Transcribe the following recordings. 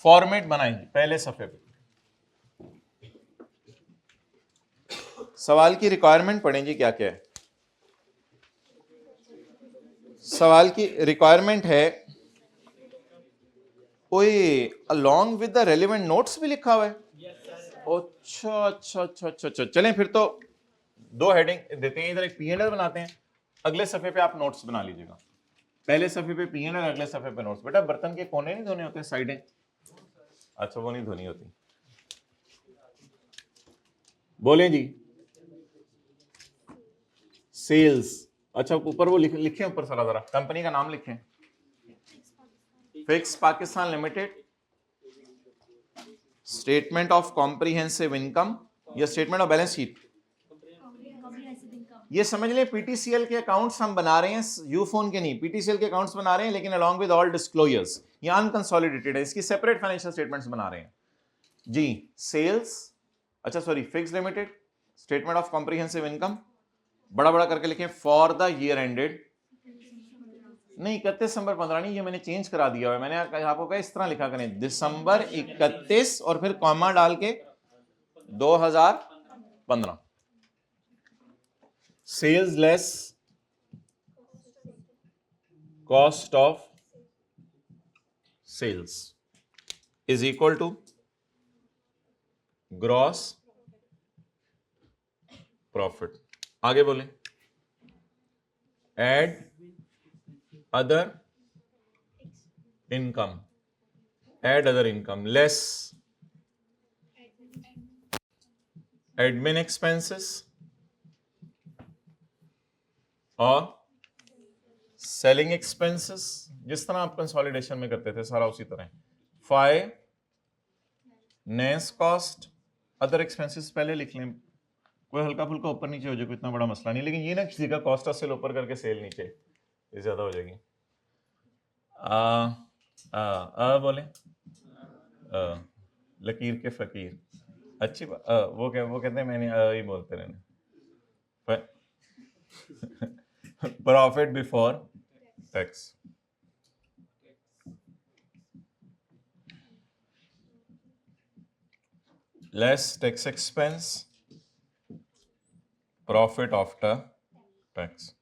Format बनाएंगे पहले सफे पे। सवाल की रिक्वायरमेंट पढ़ेंगे क्या क्या है। सवाल की रिक्वायरमेंट है कोई along with the relevant notes भी लिखा हुआ है। अच्छा अच्छा अच्छा अच्छा अच्छा, चलें फिर तो दो हेडिंग देते हैं, इधर एक पीएनएल बनाते हैं, अगले सफे पे आप नोट्स बना लीजिएगा। पहले सफे पे पीएनएल, अगले सफे पे नोट्स। बेटा बर्तन के कोने नहीं धोने होते, साइडें। अच्छा वो नहीं धोनी होती। बोले जी। सेल्स, अच्छा ऊपर वो लिखें ऊपर सारा जरा कंपनी का नाम लिखें। Fix Pakistan limited, statement of comprehensive income या स्टेटमेंट ऑफ बैलेंस शीट, ये समझ लें पीटीसीएल के अकाउंट्स हम बना रहे हैं, यूफोन के नहीं, पीटीसीएल के अकाउंट्स बना रहे हैं, लेकिन अलॉन्ग विद ऑल डिस्क्लोजर्स, ये अनकंसोलिडेटेड है, इसकी सेपरेट फाइनेंशियल स्टेटमेंट्स बना रहे हैं जी। सेल्स, अच्छा sorry fix limited, statement of comprehensive income बड़ा बड़ा करके लिखें फॉर द ईयर एंडेड, नहीं 31 दिसंबर 15 नहीं, ये मैंने चेंज करा दिया है, मैंने आपको कहा इस तरह लिखा करें दिसंबर 31 और फिर कॉमा डाल के 2015। Sales less cost of sales is equal to gross profit. आगे बोले add other income, add other income less admin expenses और सेलिंग एक्सपेंसेस, जिस तरह आप कंसोलिडेशन में करते थे सारा उसी तरह। फाइनेंस कॉस्ट, अदर एक्सपेंसेस पहले लिख लें, कोई हल्का फुल्का ऊपर नीचे हो जाए, कोई इतना बड़ा मसला नहीं, लेकिन ये ना किसी का कॉस्ट ऑफ सेल ऊपर करके सेल नीचे, ये ज्यादा हो जाएगी। बोले लकीर के फकीर, अच्छी बात। वो कहते हैं मैंने ही बोलते रहने। Profit before tax, less tax expense, profit after tax.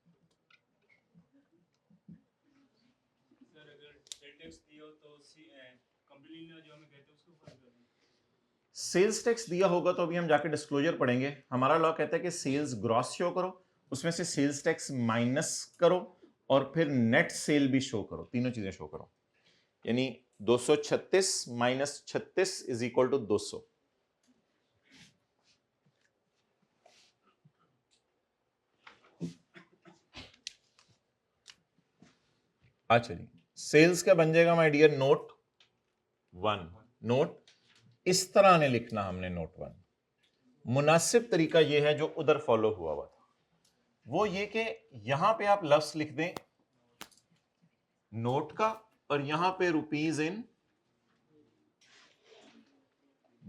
Sales tax दिया होगा तो अभी हम जाके डिस्क्लोजर पढ़ेंगे। हमारा लॉ कहता है कि सेल्स ग्रॉस शो करो, उसमें से सेल्स टैक्स माइनस करो और फिर नेट सेल भी शो करो, तीनों चीजें शो करो। यानी 236 माइनस 36 इज इक्वल टू 200। अच्छा जी, सेल्स क्या बन जाएगा माय डियर, नोट 1। नोट इस तरह ने लिखना हमने, नोट 1। मुनासिब तरीका यह है जो उधर फॉलो हुआ हुआ था, वो ये कि यहां पे आप लफ्ज लिख दें नोट का और यहां पे रुपीज इन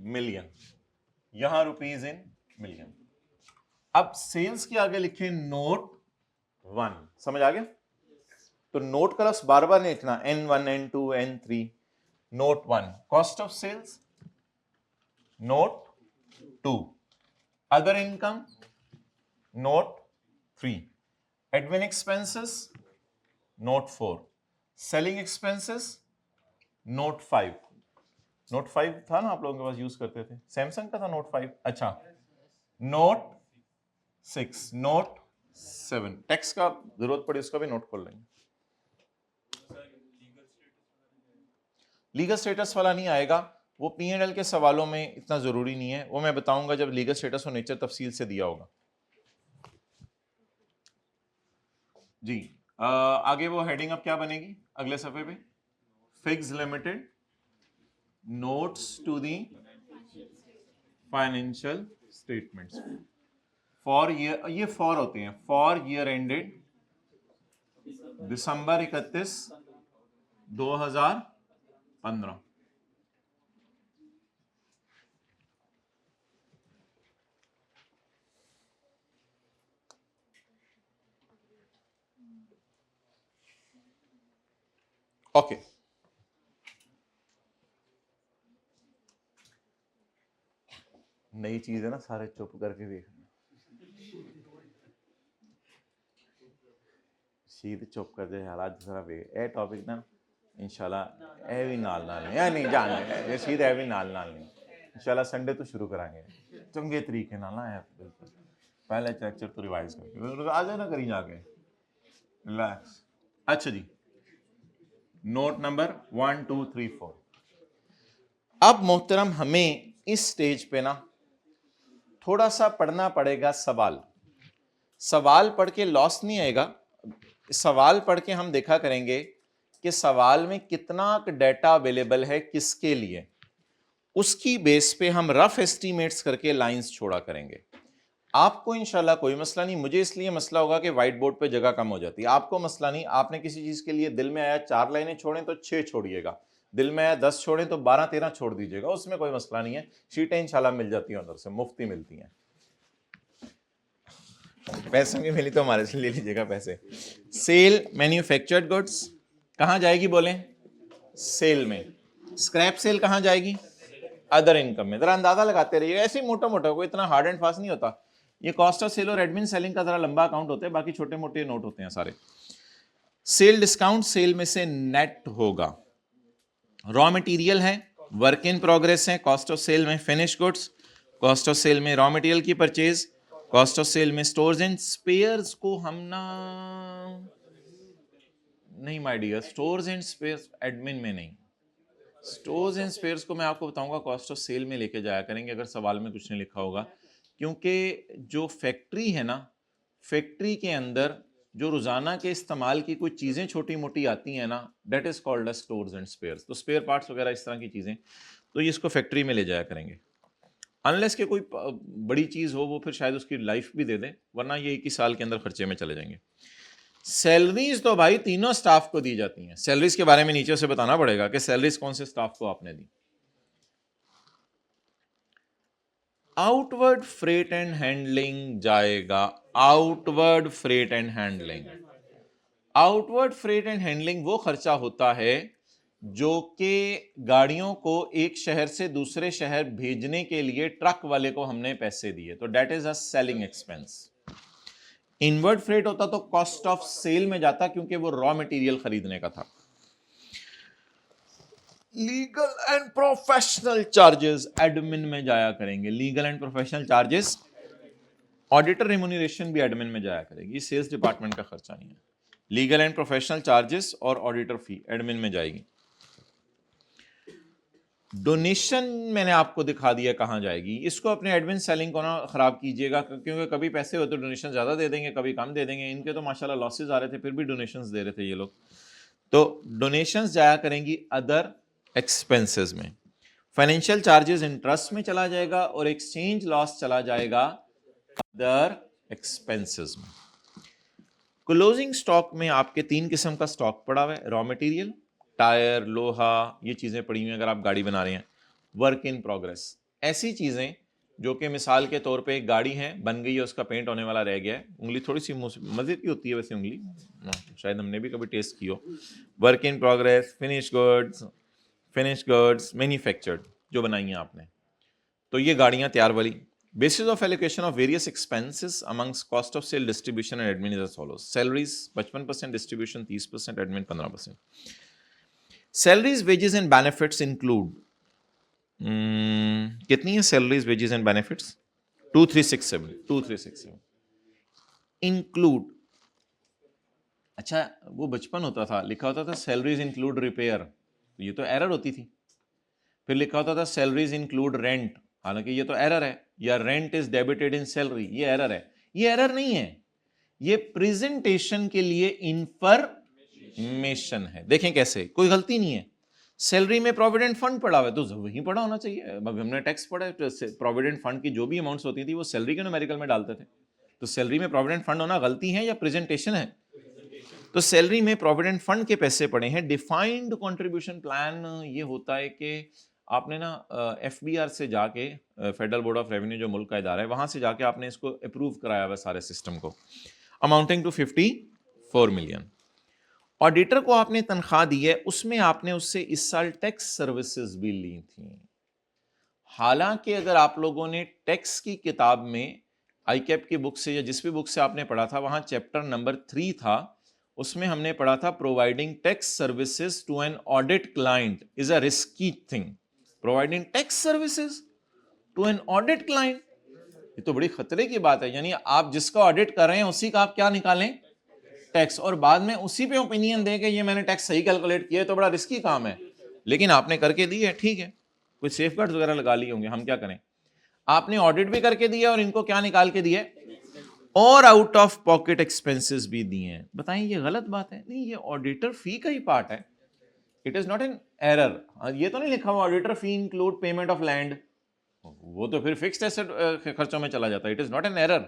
मिलियन, यहां रुपीज इन मिलियन। अब सेल्स के आगे लिखें नोट 1, समझ आ गया? तो नोट का लफ्ज बार बार नहीं लिखना, N1 N2 N3। Note 1 cost of sales, note 2 other income, note 3 admin expenses, note 4 selling expenses, note 5। Note 5 था ना आप लोगों के पास, यूज करते थे, सैमसंग का था नोट 5। अच्छा नोट 6, नोट 7 टैक्स का जरूरत पड़ी उसका भी नोट खोल लेंगे। लीगल स्टेटस वाला नहीं आएगा, वो P&L के सवालों में इतना जरूरी नहीं है, वो मैं बताऊंगा जब लीगल स्टेटस और नेचर तफसील से दिया होगा जी। आगे वो हेडिंग अब क्या बनेगी अगले सफे पे, fix limited notes to the financial statements for year, ये फॉर होते हैं, for year ended December 31 2015। Okay नई चीज है ना, सारे चुप करके देखना। शीत चुप कर दे हालात जरा वे ए टॉपिक ना इंशाल्लाह ए भी नाल नहीं या नहीं जान ये शीत ए भी नाल नहीं इंशाल्लाह संडे तो शुरू करांगे चंगे तरीके नाल ना है बिल्कुल पहले लेक्चर तो रिवाइज करके आ जाए ना करी जाके रिलैक्स। अच्छा जी, नोट नंबर 1 2 3 4। अब मोहतरम हमें इस स्टेज पे ना थोड़ा सा पढ़ना पड़ेगा सवाल। सवाल पढ़ के लॉस नहीं आएगा, सवाल पढ़ के हम देखा करेंगे कि सवाल में कितना डेटा अवेलेबल है किसके लिए, उसकी बेस पे हम रफ एस्टीमेट्स करके लाइंस छोड़ा करेंगे। आपको इंशाल्लाह कोई मसला नहीं, मुझे इसलिए मसला होगा कि व्हाइट बोर्ड पे जगह कम हो जाती है, आपको मसला नहीं। आपने किसी चीज के लिए दिल में आया 4 लाइनें छोड़ें तो 6 छोड़िएगा, दिल में आया 10 छोड़ें तो 12 13 छोड़ दीजिएगा, उसमें कोई मसला नहीं है। शीटें इंशाल्लाह मिल जाती हैं, अंदर से मुफ्ती मिलती हैं। पैसों की मिली तो हमारे से ले लीजिएगा पैसे। सेल मैन्युफैक्चर्ड गुड्स कहां जाएगी बोलें? सेल में। स्क्रैप सेल कहां जाएगी? अदर इनकम में। जरा अंदाजा लगाते रहिए, ऐसे ही मोटा मोटा, कोई इतना हार्ड एंड फास्ट नहीं होता। ये कॉस्ट ऑफ सेल और एडमिन सेलिंग का जरा लंबा अकाउंट होता है, बाकी छोटे मोटे नोट होते हैं सारे। सेल डिस्काउंट सेल में से नेट होगा। रॉ मटेरियल है, वर्क इन प्रोग्रेस है, कॉस्ट ऑफ सेल में finish goods, cost of sale में रॉ मटेरियल की परचेज, कॉस्ट ऑफ सेल में स्टोर्स एंड स्पेयर्स को हम ना नहीं my dear, stores and spares admin में नहीं, स्टोर्स एंड स्पेयर्स को मैं आपको बताऊंगा कॉस्ट ऑफ सेल में लेके जाया करेंगे अगर सवाल में कुछ नहीं लिखा होगा, क्योंकि जो फैक्ट्री है ना, फैक्ट्री के अंदर जो रोजाना के इस्तेमाल की कुछ चीजें छोटी मोटी आती हैं ना, that is called as stores and spares. तो स्पेयर पार्ट्स वगैरह इस तरह की चीजें, तो ये इसको फैक्ट्री में ले जाया करेंगे। अनलेस के कोई बड़ी चीज हो, वो फिर शायद उसकी लाइफ भी दे दे, वरना ये 21 साल के अंदर खर्चे में चले जाएंगे। सैलरीज तो भाई तीनों स्टाफ को दी जाती हैं। सैलरीज के बारे में नीचे से बताना पड़ेगा कि सैलरीज कौन से स्टाफ को आपने दी। आउटवर्ड फ्रेट एंड हैंडलिंग जाएगा, outward freight and handling. Outward freight and handling वो खर्चा होता है जो कि गाड़ियों को एक शहर से दूसरे शहर भेजने के लिए ट्रक वाले को हमने पैसे दिए, तो that is a selling expense. Inward freight होता तो कॉस्ट ऑफ सेल में जाता, क्योंकि वो रॉ मटेरियल खरीदने का था। Legal and professional charges admin में जाया करेंगे। Legal and professional charges, auditor remuneration भी एडमिन में जाया करेगी, सेल्स डिपार्टमेंट का खर्चा नहीं है। लीगल एंड प्रोफेशनल चार्जेस और ऑडिटर फी एडमिन में जाएगी। डोनेशन मैंने आपको दिखा दिया कहां जाएगी। इसको अपने एडमिन सेलिंग को ना खराब कीजिएगा, क्योंकि कभी पैसे हो तो डोनेशन ज्यादा दे देंगे, कभी कम दे देंगे। इनके तो माशाल्लाह लॉसेज आ रहे थे, फिर भी डोनेशंस दे रहे थे ये लोग। तो डोनेशंस जाया करेंगी अदर एक्सपेंसेस में। फाइनेंशियल चार्जेस इंटरेस्ट में चला जाएगा और एक्सचेंज लॉस चला जाएगा अदर एक्सपेंसेस में। क्लोजिंग स्टॉक में आपके 3 किस्म का स्टॉक पड़ा हुआ है। रॉ मटेरियल, टायर, लोहा, ये चीजें पड़ी हुई हैं अगर आप गाड़ी बना रहे हैं। वर्क इन प्रोग्रेस, ऐसी चीजें जो कि मिसाल के तौर पे एक गाड़ी है, बन गई है, उसका पेंट होने वाला रह गया है, उंगली थोड़ी सी मजे की होती है वैसे उंगली, शायद हमने भी कभी टेस्ट की हो। Work in progress, finish goods manufactured जो बनाई हैं आपने, तो ये गाड़ियां तैयार वाली। Basis of allocation of various expenses amongst cost of sale, distribution and admin is as follows. Salaries 55%, distribution 30%, admin 15%। Salaries, wages and benefits include कितनी है salaries, wages and benefits? 2367 include. अच्छा, वो बचपन होता था, लिखा होता था सैलरीज इंक्लूड रिपेयर, तो ये तो एरर होती थी। फिर लिखा होता था सैलरीज इंक्लूड रेंट, हालांकि ये तो एरर है। या rent is debited in salary, ये एरर है। ये एरर नहीं है, ये प्रेजेंटेशन के लिए इंफॉर्मेशन है। देखें कैसे, कोई गलती नहीं है। सैलरी में प्रोविडेंट फंड पड़ा हुआ है तो वही पड़ा होना चाहिए। अब हमने टैक्स पढ़ा है, प्रोविडेंट फंड की जो भी अमाउंट्स होती थी वो सैलरी के न्यूमेरिकल में डालते थे। तो सैलरी में प्रोविडेंट फंड होना गलती है या प्रेजेंटेशन है? तो सैलरी में प्रोविडेंट फंड के पैसे पड़े हैं। डिफाइंड कंट्रीब्यूशन प्लान ये होता है कि आपने ना एफबीआर से जाके, फेडरल बोर्ड ऑफ रेवेन्यू जो मुल्क का इदारा है, वहां से जाके आपने इसको अप्रूव कराया हुआ सारे सिस्टम को, अमाउंटिंग टू 54 मिलियन। ऑडिटर को आपने तनख्वाह दी है, उसमें आपने उससे इस साल टैक्स सर्विसेज भी ली थी। हालांकि अगर आप लोगों ने टैक्स की किताब में आईकैप की बुक से या जिस भी बुक से आपने पढ़ा था, वहां चैप्टर नंबर 3 था, उसमें हमने पढ़ा था providing tax services to an audit client is a risky thing. Providing tax services to an audit client, ये तो बड़ी खतरे की बात है। यानी आप जिसका ऑडिट कर रहे हैं उसी का आप क्या निकालें, टैक्स, और बाद में उसी पे ओपिनियन दें कि ये मैंने टैक्स सही कैलकुलेट किया है, तो बड़ा रिस्की काम है। लेकिन आपने करके दी है, ठीक है, कुछ सेफगार्ड्स वगैरह लगा लिए होंगे, हम क्या करें। आपने ऑडिट भी करके दिया और इनको क्या निकाल के दिया, और आउट ऑफ पॉकेट एक्सपेंसेस भी दिए हैं। बताएं ये गलत बात है? नहीं, ये ऑडिटर फी का ही पार्ट है, it is not an error. ये तो नहीं लिखा हुआ auditor fee include payment of land, वो तो फिर फिक्स्ड एसेट खर्चों में चला जाता है, it is not an error.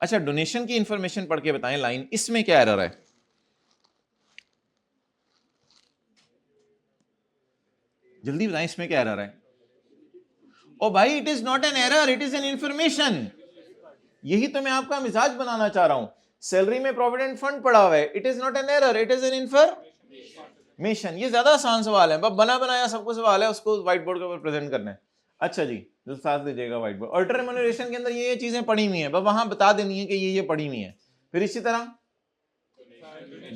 अच्छा, डोनेशन की इंफॉर्मेशन पढ़ के बताएं लाइन, इसमें क्या एरर है? जल्दी बताएं, इसमें क्या एरर है? ओ भाई, it is not an error, it is an information. यही तो मैं आपका मिजाज बनाना चाह रहा हूं। सैलरी में प्रोविडेंट फंड पड़ा हुआ है, it is not an error, it is an information. ये ज्यादा आसान सवाल है, बस बना बनाया सब कुछ सवाल है, उसको व्हाइट बोर्ड के ऊपर प्रेजेंट करना है। अच्छा जी, जो साथ दीजिएगा व्हाइट बोर्ड। ऑडिटर रेम्यूनरेशन के अंदर ये चीजें पड़ी हुई हैं, बस वहां बता देनी है कि ये पड़ी हुई हैं। फिर इसी तरह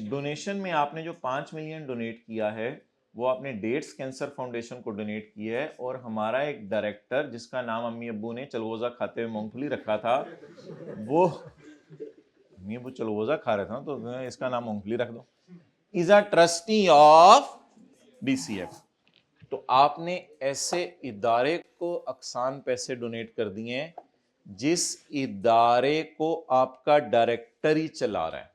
डोनेशन में आपने जो 5 मिलियन डोनेट किया है, वो आपने डेट्स कैंसर फाउंडेशन को डोनेट किया है, और हमारा एक डायरेक्टर जिसका नाम अम्मी अब्बू ने चलगोजा खाते हुए मूंगफली रखा था, वो अम्मी अब्बू चलगोजा खा रहे थे ना, तो इसका नाम मूंगफली रख दो, is a trustee of DCF. तो आपने ऐसे इदारे को अकसान पैसे डोनेट कर दिए हैं जिस इदारे को आपका डायरेक्टर ही चला रहा है।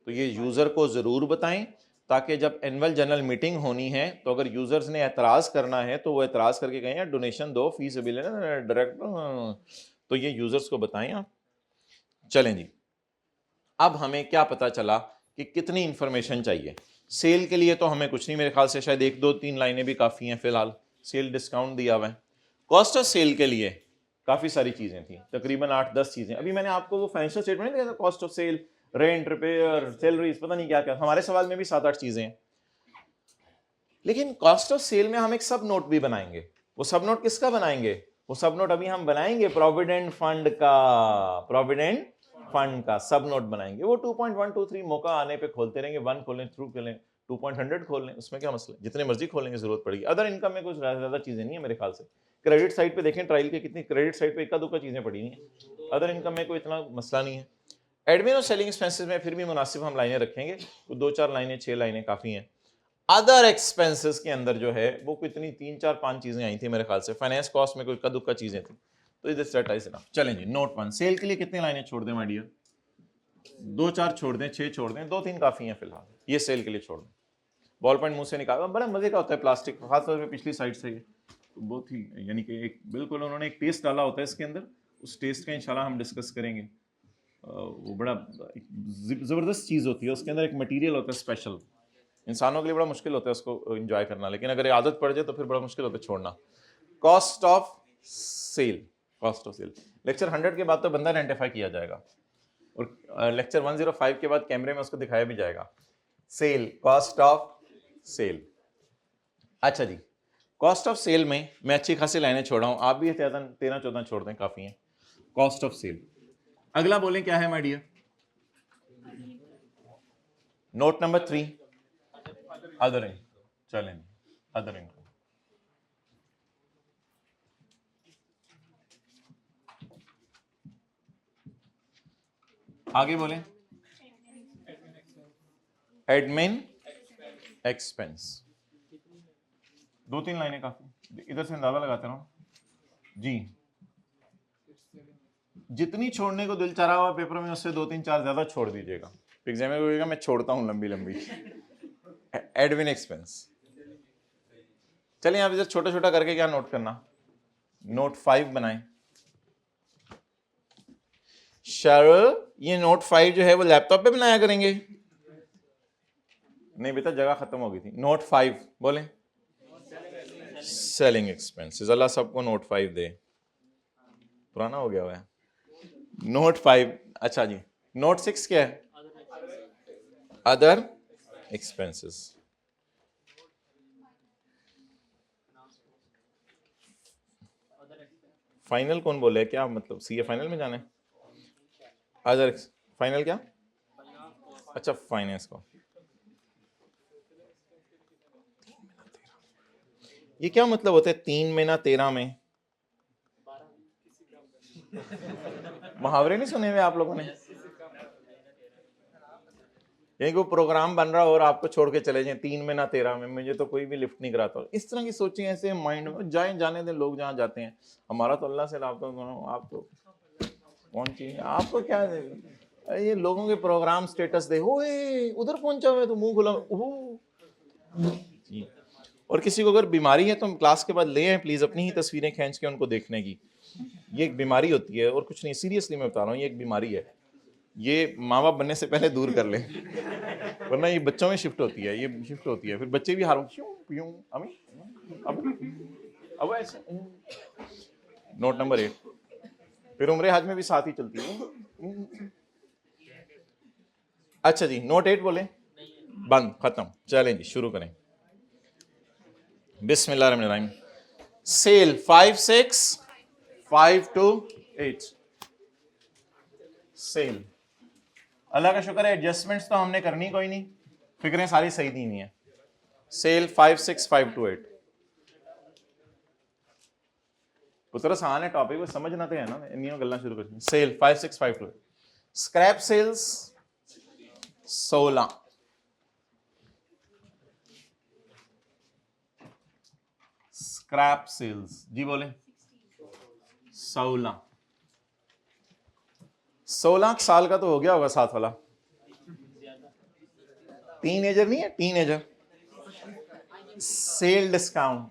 तो ये यूजर को जरूर बताएं, ताकि जब एनुअल जनरल मीटिंग होनी है, तो अगर यूजर्स ने एतराज करना है तो वो एतराज करके कहें यार डोनेशन दो, फीस बिल डायरेक्ट, तो ये यूजर्स को बताएं आप। चलें जी, अब हमें क्या पता चला कि कितनी इंफॉर्मेशन चाहिए। सेल के लिए तो हमें कुछ नहीं, मेरे ख्याल से शायद 1 2 3 लाइनें भी काफी हैं फिलहाल, सेल डिस्काउंट दिया हुआ है। कॉस्ट ऑफ सेल के लिए काफी सारी चीजें थी, तकरीबन 8 10 चीजें। अभी मैंने आपको वो फाइनेंशियल स्टेटमेंट नहीं दिया था, cost of sale, rent, repair, salaries, पता नहीं क्या क्या, हमारे सवाल में भी 7 8 चीजें हैं। लेकिन कॉस्ट ऑफ सेल में हम एक सब नोट भी बनाएंगे। वो सब नोट किसका बनाएंगे? वो सब नोट अभी हम बनाएंगे प्रोविडेंट फंड का, प्रोविडेंट फंड का सब नोट बनाएंगे। वो 2.123 मौका आने पे खोलते रहेंगे, 1 खोलें, थ्रू खोलें, 2.100 खोल लें, उसमें क्या मसला, जितने मर्जी खोलेंगे, जरूरत पड़ेगी। अदर इनकम में कुछ ज्यादा चीजें नहीं है मेरे ख्याल से। क्रेडिट साइड पे देखें, ट्रायल के कितनी क्रेडिट साइड पे इक्का दुक्का चीजें पड़ी नहीं है, अदर इनकम में कोई इतना मसला नहीं है। एडमिन और सेलिंग एक्सपेंसेस में फिर भी मुनासिब हम लाइनें रखेंगे, 2 4 लाइनें, 6 लाइनें काफी हैं। अदर एक्सपेंसेस के अंदर जो है वो कितनी 3 4 5 चीजें आई थी मेरे ख्याल से, फाइनेंस कॉस्ट में कोई इक्का दुक्का चीजें थी, तो इधर सेट आई ना। चलें जी, नोट 1, सेल के लिए कितनी लाइनें छोड़ दें माय डियर? 2 4 छोड़ दें, 6 छोड़ दें, 2 3 काफी हैं फिलहाल, ये सेल के लिए छोड़ दें। बॉल पॉइंट मुंह से निकाला, बड़ा मजे का होता है प्लास्टिक, खासतौर पर पिछली साइड से, तो बहुत ही, यानी कि एक बिल्कुल उन्होंने एक टेस्ट डाला होता है इसके अंदर, उस टेस्ट का इंशाल्लाह हम डिस्कस करेंगे। वो बड़ा जबरदस्त चीज होती है, उसके अंदर एक मटेरियल होता है स्पेशल, इंसानों के लिए बड़ा मुश्किल होता है उसको एंजॉय करना, लेकिन अगर आदत पड़ जाए तो फिर बड़ा मुश्किल होता है छोड़ना। Cost of sale, cost of sale lecture 100 के बाद तो बंदा आइडेंटिफाई किया जाएगा, और लेक्चर 105 के बाद कैमरे में उसको दिखाया भी जाएगा। Sale, cost of sale. अच्छा जी, कॉस्ट ऑफ सेल में मैं अच्छी खासी लाइनें छोड़ा हूं, आप भी 13 14 छोड़ दें, काफी हैं। कॉस्ट ऑफ सेल, अगला बोलें क्या है my dear? Note number 3, other income. चलें, अदर इनकम, आगे बोलें। एडमिन एक्सपेंस, 2 3 लाइनें काफी, इधर से अंदाजा लगाते रहो जी। जितनी छोड़ने को दिल चाह रहा हुआ पेपर में, उससे 2 3 4 ज्यादा छोड़ दीजिएगा, एग्जाम में मैं छोड़ता हूं लंबी लंबी। एडमिन एक्सपेंस, चलिए आप इधर छोटा छोटा करके क्या नोट करना, नोट 5 बनाएं। शर, ये नोट 5 जो है वो लैपटॉप पे बनाया करेंगे? नहीं बेटा, जगह खत्म हो गई थी। नोट 5 बोले, सेलिंग एक्सपेंसेस। अल्लाह सबको नोट 5 दे, पुराना हो गया हुआ है नोट 5। अच्छा जी, नोट 6 क्या है? Other expenses. फाइनल कौन बोले है, क्या मतलब सीए फाइनल में जाना है? अदर फाइनल क्या? अच्छा फाइनेंस को। ये क्या मतलब होता है 3 में ना 13 में? मुहावरे नहीं सुने हुए आप लोगों ने? यही कोई प्रोग्राम बन रहा हो और आपको छोड़ के चले जाए 3 में ना 13 में, मुझे तो कोई भी लिफ्ट नहीं कराता। इस तरह की सोचें ऐसे माइंड में जाए, जाने दें लोग जहाँ जाते हैं। हमारा तो अल्लाह से राब्ता, आप तो कौन चीज, आपको क्या है? ये लोगों के प्रोग्राम स्टेटस दे, ओए उधर पहुंचा हुआ है तो मुंह खुला जी। और किसी को अगर बीमारी है तो हम क्लास के बाद ले आए प्लीज, अपनी ही तस्वीरें खींच के उनको देखने की। ये एक बीमारी होती है और कुछ नहीं, सीरियसली मैं बता रहा हूँ, ये एक बीमारी है। ये माँ बाप बनने से पहले दूर कर ले, वरना ये बच्चों में शिफ्ट होती है, ये शिफ्ट होती है, फिर बच्चे भी हारो क्यों अब ऐसे। नोट नंबर 8, फिर उम्र हज में भी साथ ही चलती है। अच्छा जी, नोट 8 बोले, बंद, खत्म, चलें जी शुरू करें। बिस्मिल्लाहिर्रहमानिर्रहीम। Cell 5 6 5 to 8। सेल, अल्लाह का शुक्र है एडजस्टमेंट्स तो हमने करनी कोई नहीं, फिक्रें सारी सही दी हुई हैं। सेल 5 6 5 to 8 पुत्र आसान है टॉपिक, वो समझना तो है ना, इन्हीं गल्लां शुरू कर। Sale 5 6 5 to 8। Scrap sales 16। Scrap sales जी बोले 16। 16 साल का तो हो गया होगा साथ वाला, टीनेजर नहीं है, टीनेजर। Sale discount.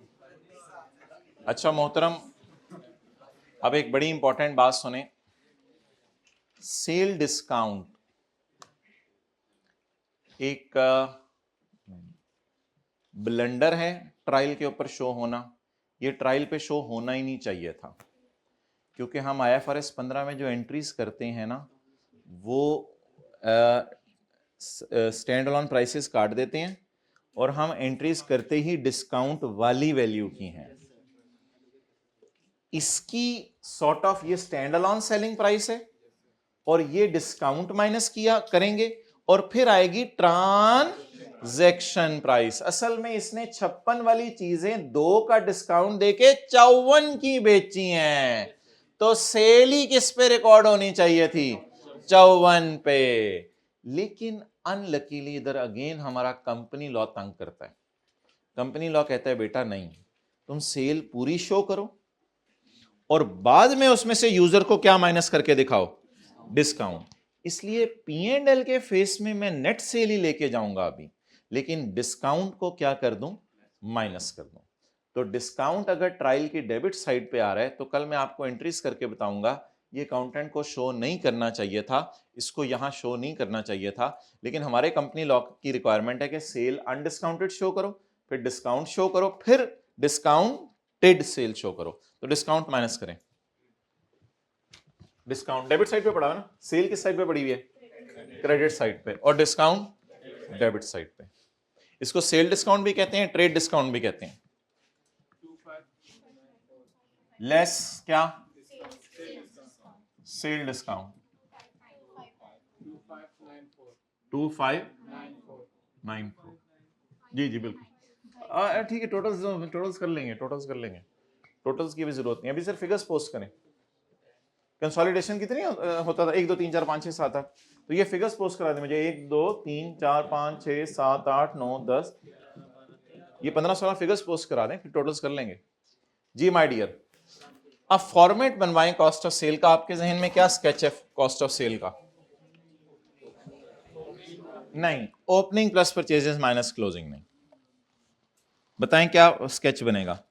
अच्छा मोहतरम, अब एक बड़ी इंपॉर्टेंट बात सुने। सेल डिस्काउंट एक ब्लंडर है ट्रायल के ऊपर शो होना। ये ट्रायल पे शो होना ही नहीं चाहिए था, क्योंकि हम IFRS 15 में जो एंट्रीज करते हैं ना, वो स्टैंड अलोन प्राइसेस काट देते हैं और हम एंट्रीज करते ही डिस्काउंट वाली वैल्यू की हैं। इसकी सॉर्ट ऑफ ये स्टैंड अलोन सेलिंग प्राइस है और ये डिस्काउंट माइनस किया करेंगे और फिर आएगी ट्रांजैक्शन प्राइस। असल में इसने 56 वाली चीजें 2 का डिस्काउंट देके 54 की बेची हैं, तो सेल ही किस पे रिकॉर्ड होनी चाहिए थी? 54 पे। लेकिन अनलकीली इधर अगेन हमारा कंपनी लॉ तंग करता है। कंपनी लॉ कहता है बेटा नहीं, तुम सेल पूरी शो करो और बाद में उसमें से यूजर को क्या माइनस करके दिखाओ? डिस्काउंट। इसलिए P&L के फेस में मैं नेट सेल ही लेके जाऊंगा अभी, लेकिन डिस्काउंट को क्या कर दूं? माइनस कर दूं। तो डिस्काउंट अगर ट्रायल की डेबिट साइड पे आ रहा है तो कल मैं आपको एंट्रीज करके बताऊंगा ये अकाउंटेंट को शो नहीं करना चाहिए था, इसको यहां शो नहीं करना चाहिए था। लेकिन हमारे कंपनी लॉ की रिक्वायरमेंट है कि सेल अनडिस्काउंटेड शो करो, फिर डिस्काउंट शो करो, फिर डिस्काउंटेड सेल शो करो। तो डिस्काउंट माइनस करें। डिस्काउंट डेबिट साइड पे पड़ा है ना, सेल किस साइड पे पड़ी हुई है? क्रेडिट साइड पे, और डिस्काउंट डेबिट साइड पे। इसको सेल डिस्काउंट भी कहते हैं, ट्रेड डिस्काउंट भी कहते हैं। लेस क्या? Sale discount 2594। जी जी बिल्कुल ठीक है। टोटल्स कर लेंगे, टोटल्स की भी जरूरत नहीं, अभी सिर्फ फिगर्स पोस्ट करें। कंसोलिडेशन कितनी होता था? 1 2 3 4 5 6 7 8। तो ये फिगर्स पोस्ट करा दें मुझे, 1 2 3 4 5 6 7 8 9 10, ये 15 16 फिगर्स पोस्ट करा दें, फिर टोटल्स कर लेंगे। जी माय डियर, अब फॉर्मेट बनवाएं कॉस्ट ऑफ सेल का। आपके जहन में क्या स्केच है कॉस्ट ऑफ सेल का? नहीं, opening plus purchases minus closing नहीं। बताएं क्या स्केच बनेगा?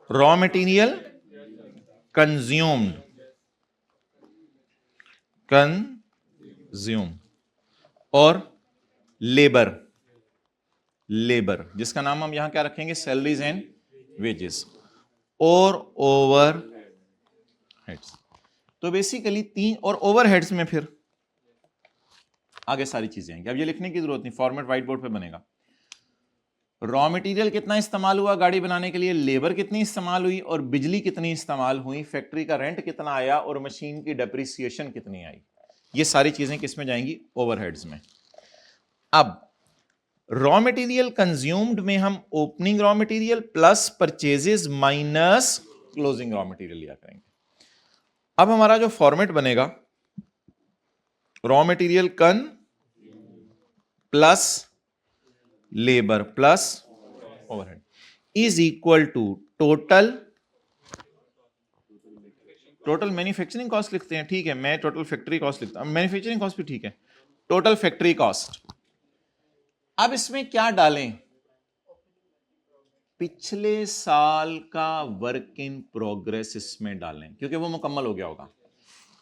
रॉ मटेरियल कंज्यूम्ड और लेबर जिसका नाम हम यहां क्या रखेंगे? सैलरीज एंड वेजेस और ओवर हेड्स। तो बेसिकली 3 और ओवर हेड्स में फिर आगे सारी चीजें आएंगी। अब ये लिखने की जरूरत नहीं, फॉर्मेट व्हाइट बोर्ड पे बनेगा। रॉ मटेरियल कितना इस्तेमाल हुआ गाड़ी बनाने के लिए, लेबर कितनी इस्तेमाल हुई और बिजली कितनी इस्तेमाल हुई, फैक्ट्री का रेंट कितना आया और मशीन की डेप्रिसिएशन कितनी आई। ये सारी चीजें किस में जाएंगी, ओवरहेड्स में। अब रॉ मटेरियल कंज्यूम्ड में हम opening raw material plus purchases minus closing raw material लिया करेंगे। अब हमारा जो फॉर्मेट बनेगा, रॉ मटेरियल कन plus labour plus overhead is equal to total manufacturing cost लिखते हैं, ठीक है, मैं टोटल फैक्ट्री कॉस्ट लिखता हूं, मैन्युफैक्चरिंग कॉस्ट भी ठीक है, टोटल फैक्ट्री कॉस्ट। अब इसमें क्या डालें, पिछले साल का वर्क इन प्रोग्रेस इसमें डालें, क्योंकि वो मुकम्मल हो गया होगा।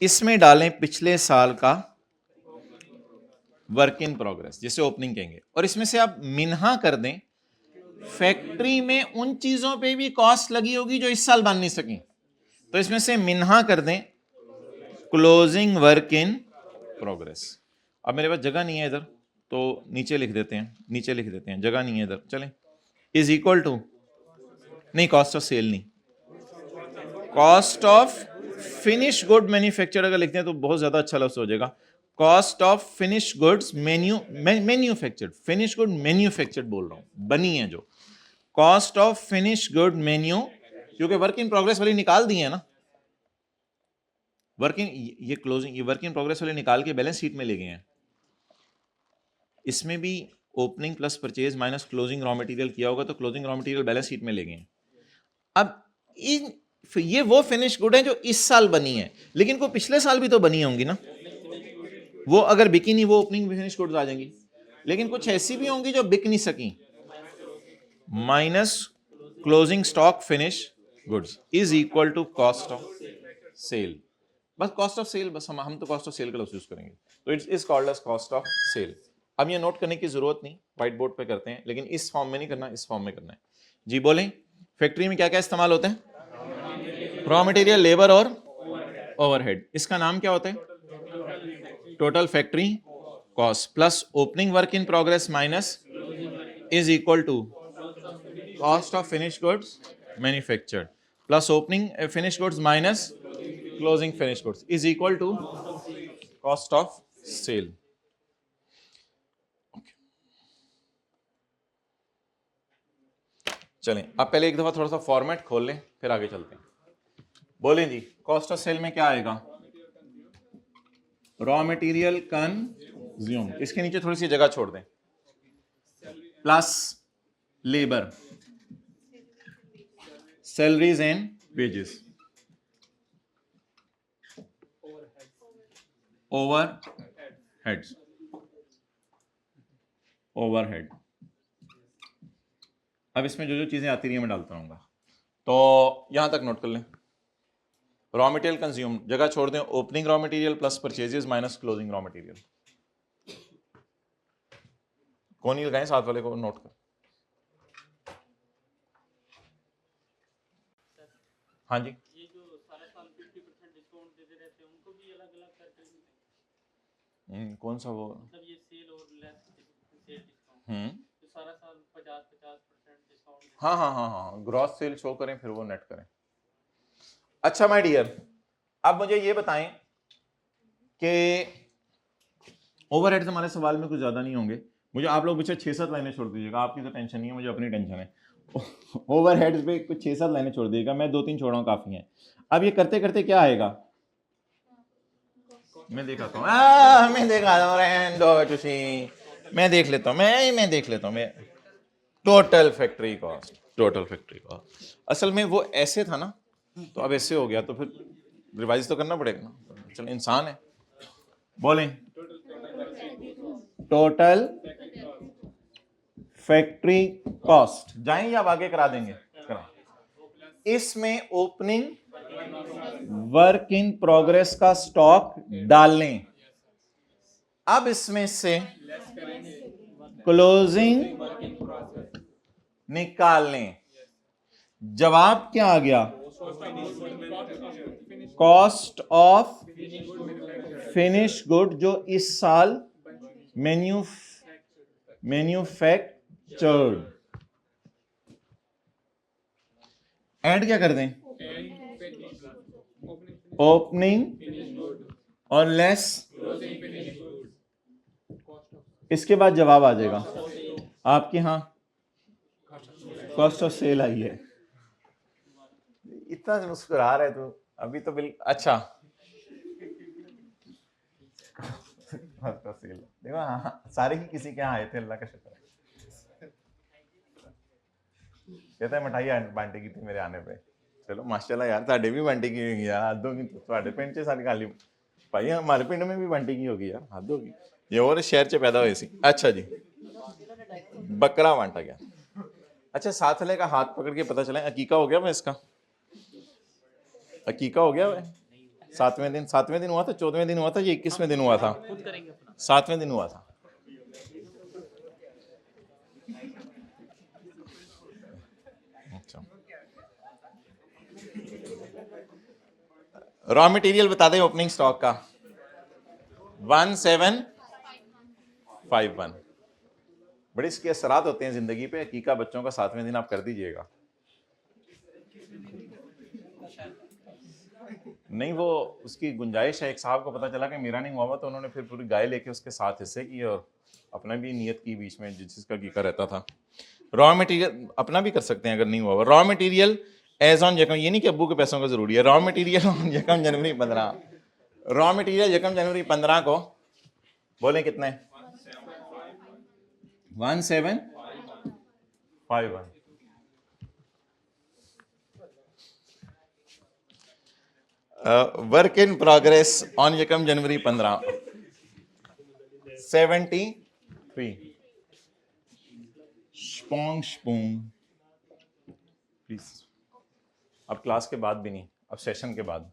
इसमें डालें पिछले साल का वर्क इन प्रोग्रेस, जिसे ओपनिंग कहेंगे, और इसमें से आप मिन्हा कर दें फैक्ट्री में उन चीजों पे भी कॉस्ट लगी होगी जो इस साल बन नहीं सकी, तो इसमें से मिन्हा कर दें क्लोजिंग वर्क इन प्रोग्रेस। अब मेरे पास जगह नहीं है इधर, तो नीचे लिख देते हैं, नीचे लिख देते हैं, जगह नहीं है इधर, चलें, इज इक्वल टू, नहीं कॉस्ट ऑफ सेल नहीं, cost of finish good manufactured अगर लिखते हैं तो बहुत ज्यादा अच्छा लफ्ज हो जाएगा, cost of finish goods manufactured, finish good manufactured बोल रहा हूं, बनी है जो, cost of finish good menu, क्योंकि वर्क इन प्रोग्रेस वाली निकाल दी है ना, वर्क इन, ये क्लोजिंग, ये वर्क इन प्रोग्रेस वाले निकाल के बैलेंस शीट में ले गए हैं। इसमें भी opening plus purchase minus closing raw material किया होगा, तो closing raw material balance sheet में ले गए हैं। अब ये वो फिनिश गुड है जो इस साल बनी है, लेकिन को पिछले साल भी तो बनी होंगी ना, वो अगर बिकी नहीं वो ओपनिंग फिनिश गुड्स आ जाएंगी, लेकिन कुछ ऐसी भी होंगी जो बिक नहीं सकी, minus closing stock finish goods is equal to cost of sale. बस कॉस्ट ऑफ सेल, बस हम तो कॉस्ट ऑफ सेल का लफ्ज यूज करेंगे, तो it's is called as cost of sale. अब ये नोट करने की जरूरत नहीं, व्हाइट बोर्ड पे करते हैं, लेकिन इस फॉर्म में नहीं करना, इस फॉर्म में करना है। जी बोलें, फैक्ट्री में क्या क्या इस्तेमाल होते हैं, रॉ मटेरियल, लेबर और ओवरहेड, इसका नाम क्या होता है, total factory cost plus opening work in progress minus is equal to cost of finish goods manufactured plus opening finish goods minus closing finish goods is equal to cost of sale. चलें, अब पहले एक दफा थोड़ा सा format खोल लें, फिर आगे चलते हैं। बोलें जी, कॉस्ट ऑफ सेल में क्या आएगा, रॉ मटेरियल कंज्यूम, इसके नीचे थोड़ी सी जगह छोड़ दें, plus labour, salaries and wages, overheads, overhead. अब इसमें जो जो चीजें आती रही मैं डालता रहूंगा, तो यहां तक नोट कर लें, रॉ मटेरियल कंज्यूम, जगह छोड़ दें, opening raw material plus purchases minus closing raw material, कौन ही लगाएं साथ वाले को नोट कर। हाँ जी, ये जो सारा साल 50% डिस्काउंट देते रहते हैं उनको भी अलग-अलग करके नहीं, कौन सा वो, मतलब ये सेल और लेस सेल डिस्काउंट, तो सारा साल 50% डिस्काउंट, हाँ हाँ हाँ हाँ, ग्रॉस सेल शो करें फिर वो नेट करें। अच्छा माय डियर, अब मुझे ये बताएं कि ओवरहेड्स हमारे सवाल में कुछ ज्यादा नहीं होंगे, मुझे आप लोग पीछे 6-7 लाइनें छोड़ दीजिएगा, आपकी तो टेंशन नहीं है, मुझे अपनी टेंशन है। ओवरहेड्स पे कुछ 6-7 लाइनें छोड़ दीजिएगा, मैं 2-3 छोड़ रहा हूँ, काफी हैं। अब ये करते करते क्या आएगा, मैं दिखाता हूँ, मैं देख लेता हूँ, मैं देख लेता हूँ, मैं total factory cost, total factory cost, असल में वो ऐसे था ना, तो अब ऐसे हो गया, तो फिर रिवाइज तो करना पड़ेगा ना, चलो इंसान है। बोलें, टोटल फैक्ट्री कॉस्ट, जाएं या आगे करा देंगे, करा। इसमें ओपनिंग वर्क इन प्रोग्रेस का स्टॉक डाल लें, अब इसमें से क्लोजिंग निकाल लें, जवाब क्या आ गया, कॉस्ट ऑफ फिनिश गुड जो इस साल मैन्युफैक्चर्ड, ऐड क्या कर दें, ओपनिंग और लेस, इसके बाद जवाब आ जाएगा आपके यहाँ कॉस्ट ऑफ सेल आई है। इतना मुस्कुरा रहे तू अभी तो बिल्कुल अच्छा कॉस्ट ऑफ सेल देखो। हाँ सारे ही किसी के यहाँ आए थे, अल्लाह का शुक्र है। कहता है मिठाई बांटी की थी मेरे आने पे। चलो माशाल्लाह यार, ਤੁਹਾਡੇ भी बांटी की होगी यार, हद होगी। ਤੁਹਾਡੇ ਪਿੰਡ 'ਚ ਸਾਰੀ ਖਾਲੀ भाई हमारे पिंड में भी बांटी की होगी यार, हद होगी। ये और शहर च पैदा हुए सी। अच्छा जी, बकरा बांटा गया। अच्छा साथ वाले का हाथ पकड़ के पता चला अकीका हो गया वह इसका, अकीका हो गया वह। सातवें दिन हुआ था, 14वें दिन हुआ था, ये 21वें दिन हुआ था, 7वें दिन हुआ था। अच्छा रॉ मटेरियल बता दें ओपनिंग स्टॉक का 1751। बड़े इसके असरात होते हैं जिंदगी पे। हकीका बच्चों का 7वें दिन आप कर दीजिएगा। नहीं वो उसकी गुंजाइश है। एक साहब को पता चला कि मेरा नहीं हुआ तो उन्होंने फिर पूरी गाय लेके उसके साथ हिस्से किए और अपना भी नियत की बीच में जिसका कीका रहता था। रॉ मटेरियल अपना भी कर सकते हैं अगर नहीं हुआ। रॉ मटेरियल एज ऑन यकम, ये नहीं कि अब्बू के पैसों का जरूरी है। रॉ मटेरियल ऑन यकम जनवरी 15, रॉ मटेरियल यकम जनवरी 15 को बोले कितने 1751। वर्क इन प्रोग्रेस ऑन यकम जनवरी 15 73। स्पोंग स्पूंग प्लीज, अब क्लास के बाद भी नहीं, अब सेशन के बाद।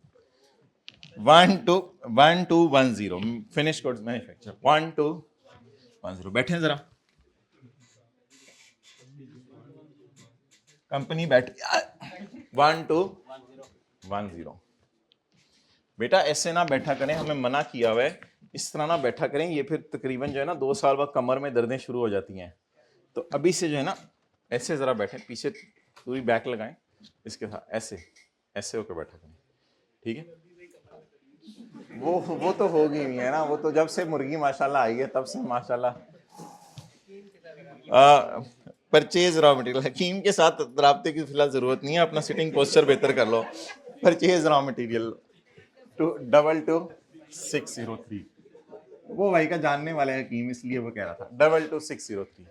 1210 फिनिश गुड्स मैन्युफैक्चर 1210। बैठे जरा, कंपनी बैठ 1210। बेटा ऐसे ना बैठा करें, हमें मना किया हुआ है इस तरह ना बैठा करें। ये फिर तकरीबन जो है ना 2 साल बाद कमर में दर्दें शुरू हो जाती हैं। तो अभी से जो है ना ऐसे जरा बैठे, पीछे पूरी बैक लगाएं इसके साथ, ऐसे ऐसे होकर बैठा करें, ठीक है। वो तो हो गई हुई है ना, वो तो जब से मुर्गी माशाल्लाह आई है तब से माशाल्लाह। परचेज रॉ मटेरियल, हकीम के साथ राब्ते की फिलहाल जरूरत नहीं है, अपना सिटिंग पोस्चर बेहतर कर लो। Purchase raw material 222603। वो भाई का जानने वाला है हकीम, इसलिए वो कह रहा था 222603।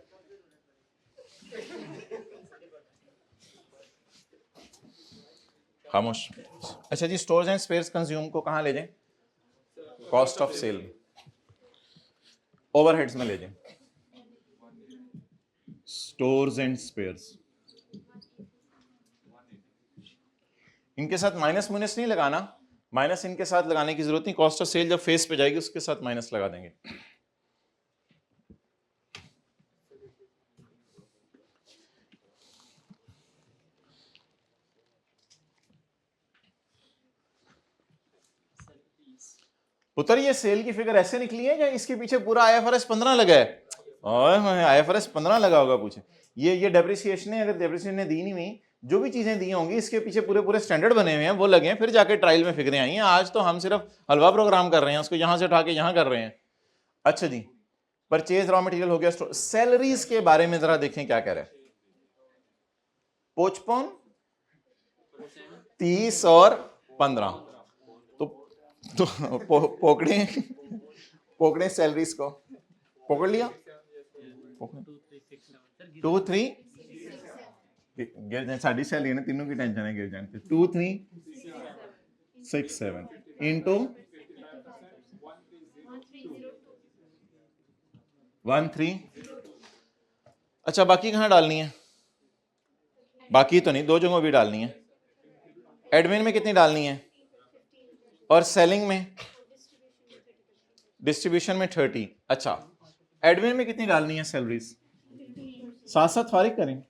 खामोश। अच्छा जी, स्टोर्स एंड स्पेयर्स कंज्यूम को कहाँ ले जाएं, कॉस्ट ऑफ सेल ओवरहेड्स में ले जाएं। स्टोर्स एंड स्पेयर्स, इनके साथ माइनस मुइनस नहीं लगाना, माइनस इनके साथ लगाने की जरूरत नहीं। कॉस्ट ऑफ सेल जब फेस पे जाएगी उसके साथ माइनस लगा देंगे। पुत्र ये सेल की फिगर ऐसे निकली है या इसके पीछे पूरा आईएफआरएस 15 लगा है? आईएफआरएस 15 लगा होगा कुछ। ये डेप्रिसिएशन है, अगर डेप्रिसिएशन ने दी नहीं हुई, जो भी चीजें दी होंगी इसके पीछे पूरे पूरे स्टैंडर्ड बने हुए हैं, वो लगे हैं, फिर जाके ट्रायल में फिगरें आई हैं। आज तो हम सिर्फ हलवा प्रोग्राम कर रहे हैं, उसको यहां से उठा के यहां कर रहे हैं। अच्छा जी, परचेज रॉ मटेरियल हो गया। सैलरीज के बारे में जरा देखें क्या कह रहे हैं। पोचपोन 30 और 15 तो पोकड़े सैलरीज को पकड़ लिया। 2 3 गिर जाए, साड़ी सैलरी है ना, तीनों की टेंशन है गिर जाने। 2 3 6 7 इंटू 1 3। अच्छा बाकी कहाँ डालनी है? बाकी तो नहीं, 2 जगहों भी डालनी है। एडमिन में कितनी डालनी है और सेलिंग में, डिस्ट्रीब्यूशन में 30। अच्छा एडमिन में कितनी डालनी है सैलरीज? साथ साथ फारिग करें।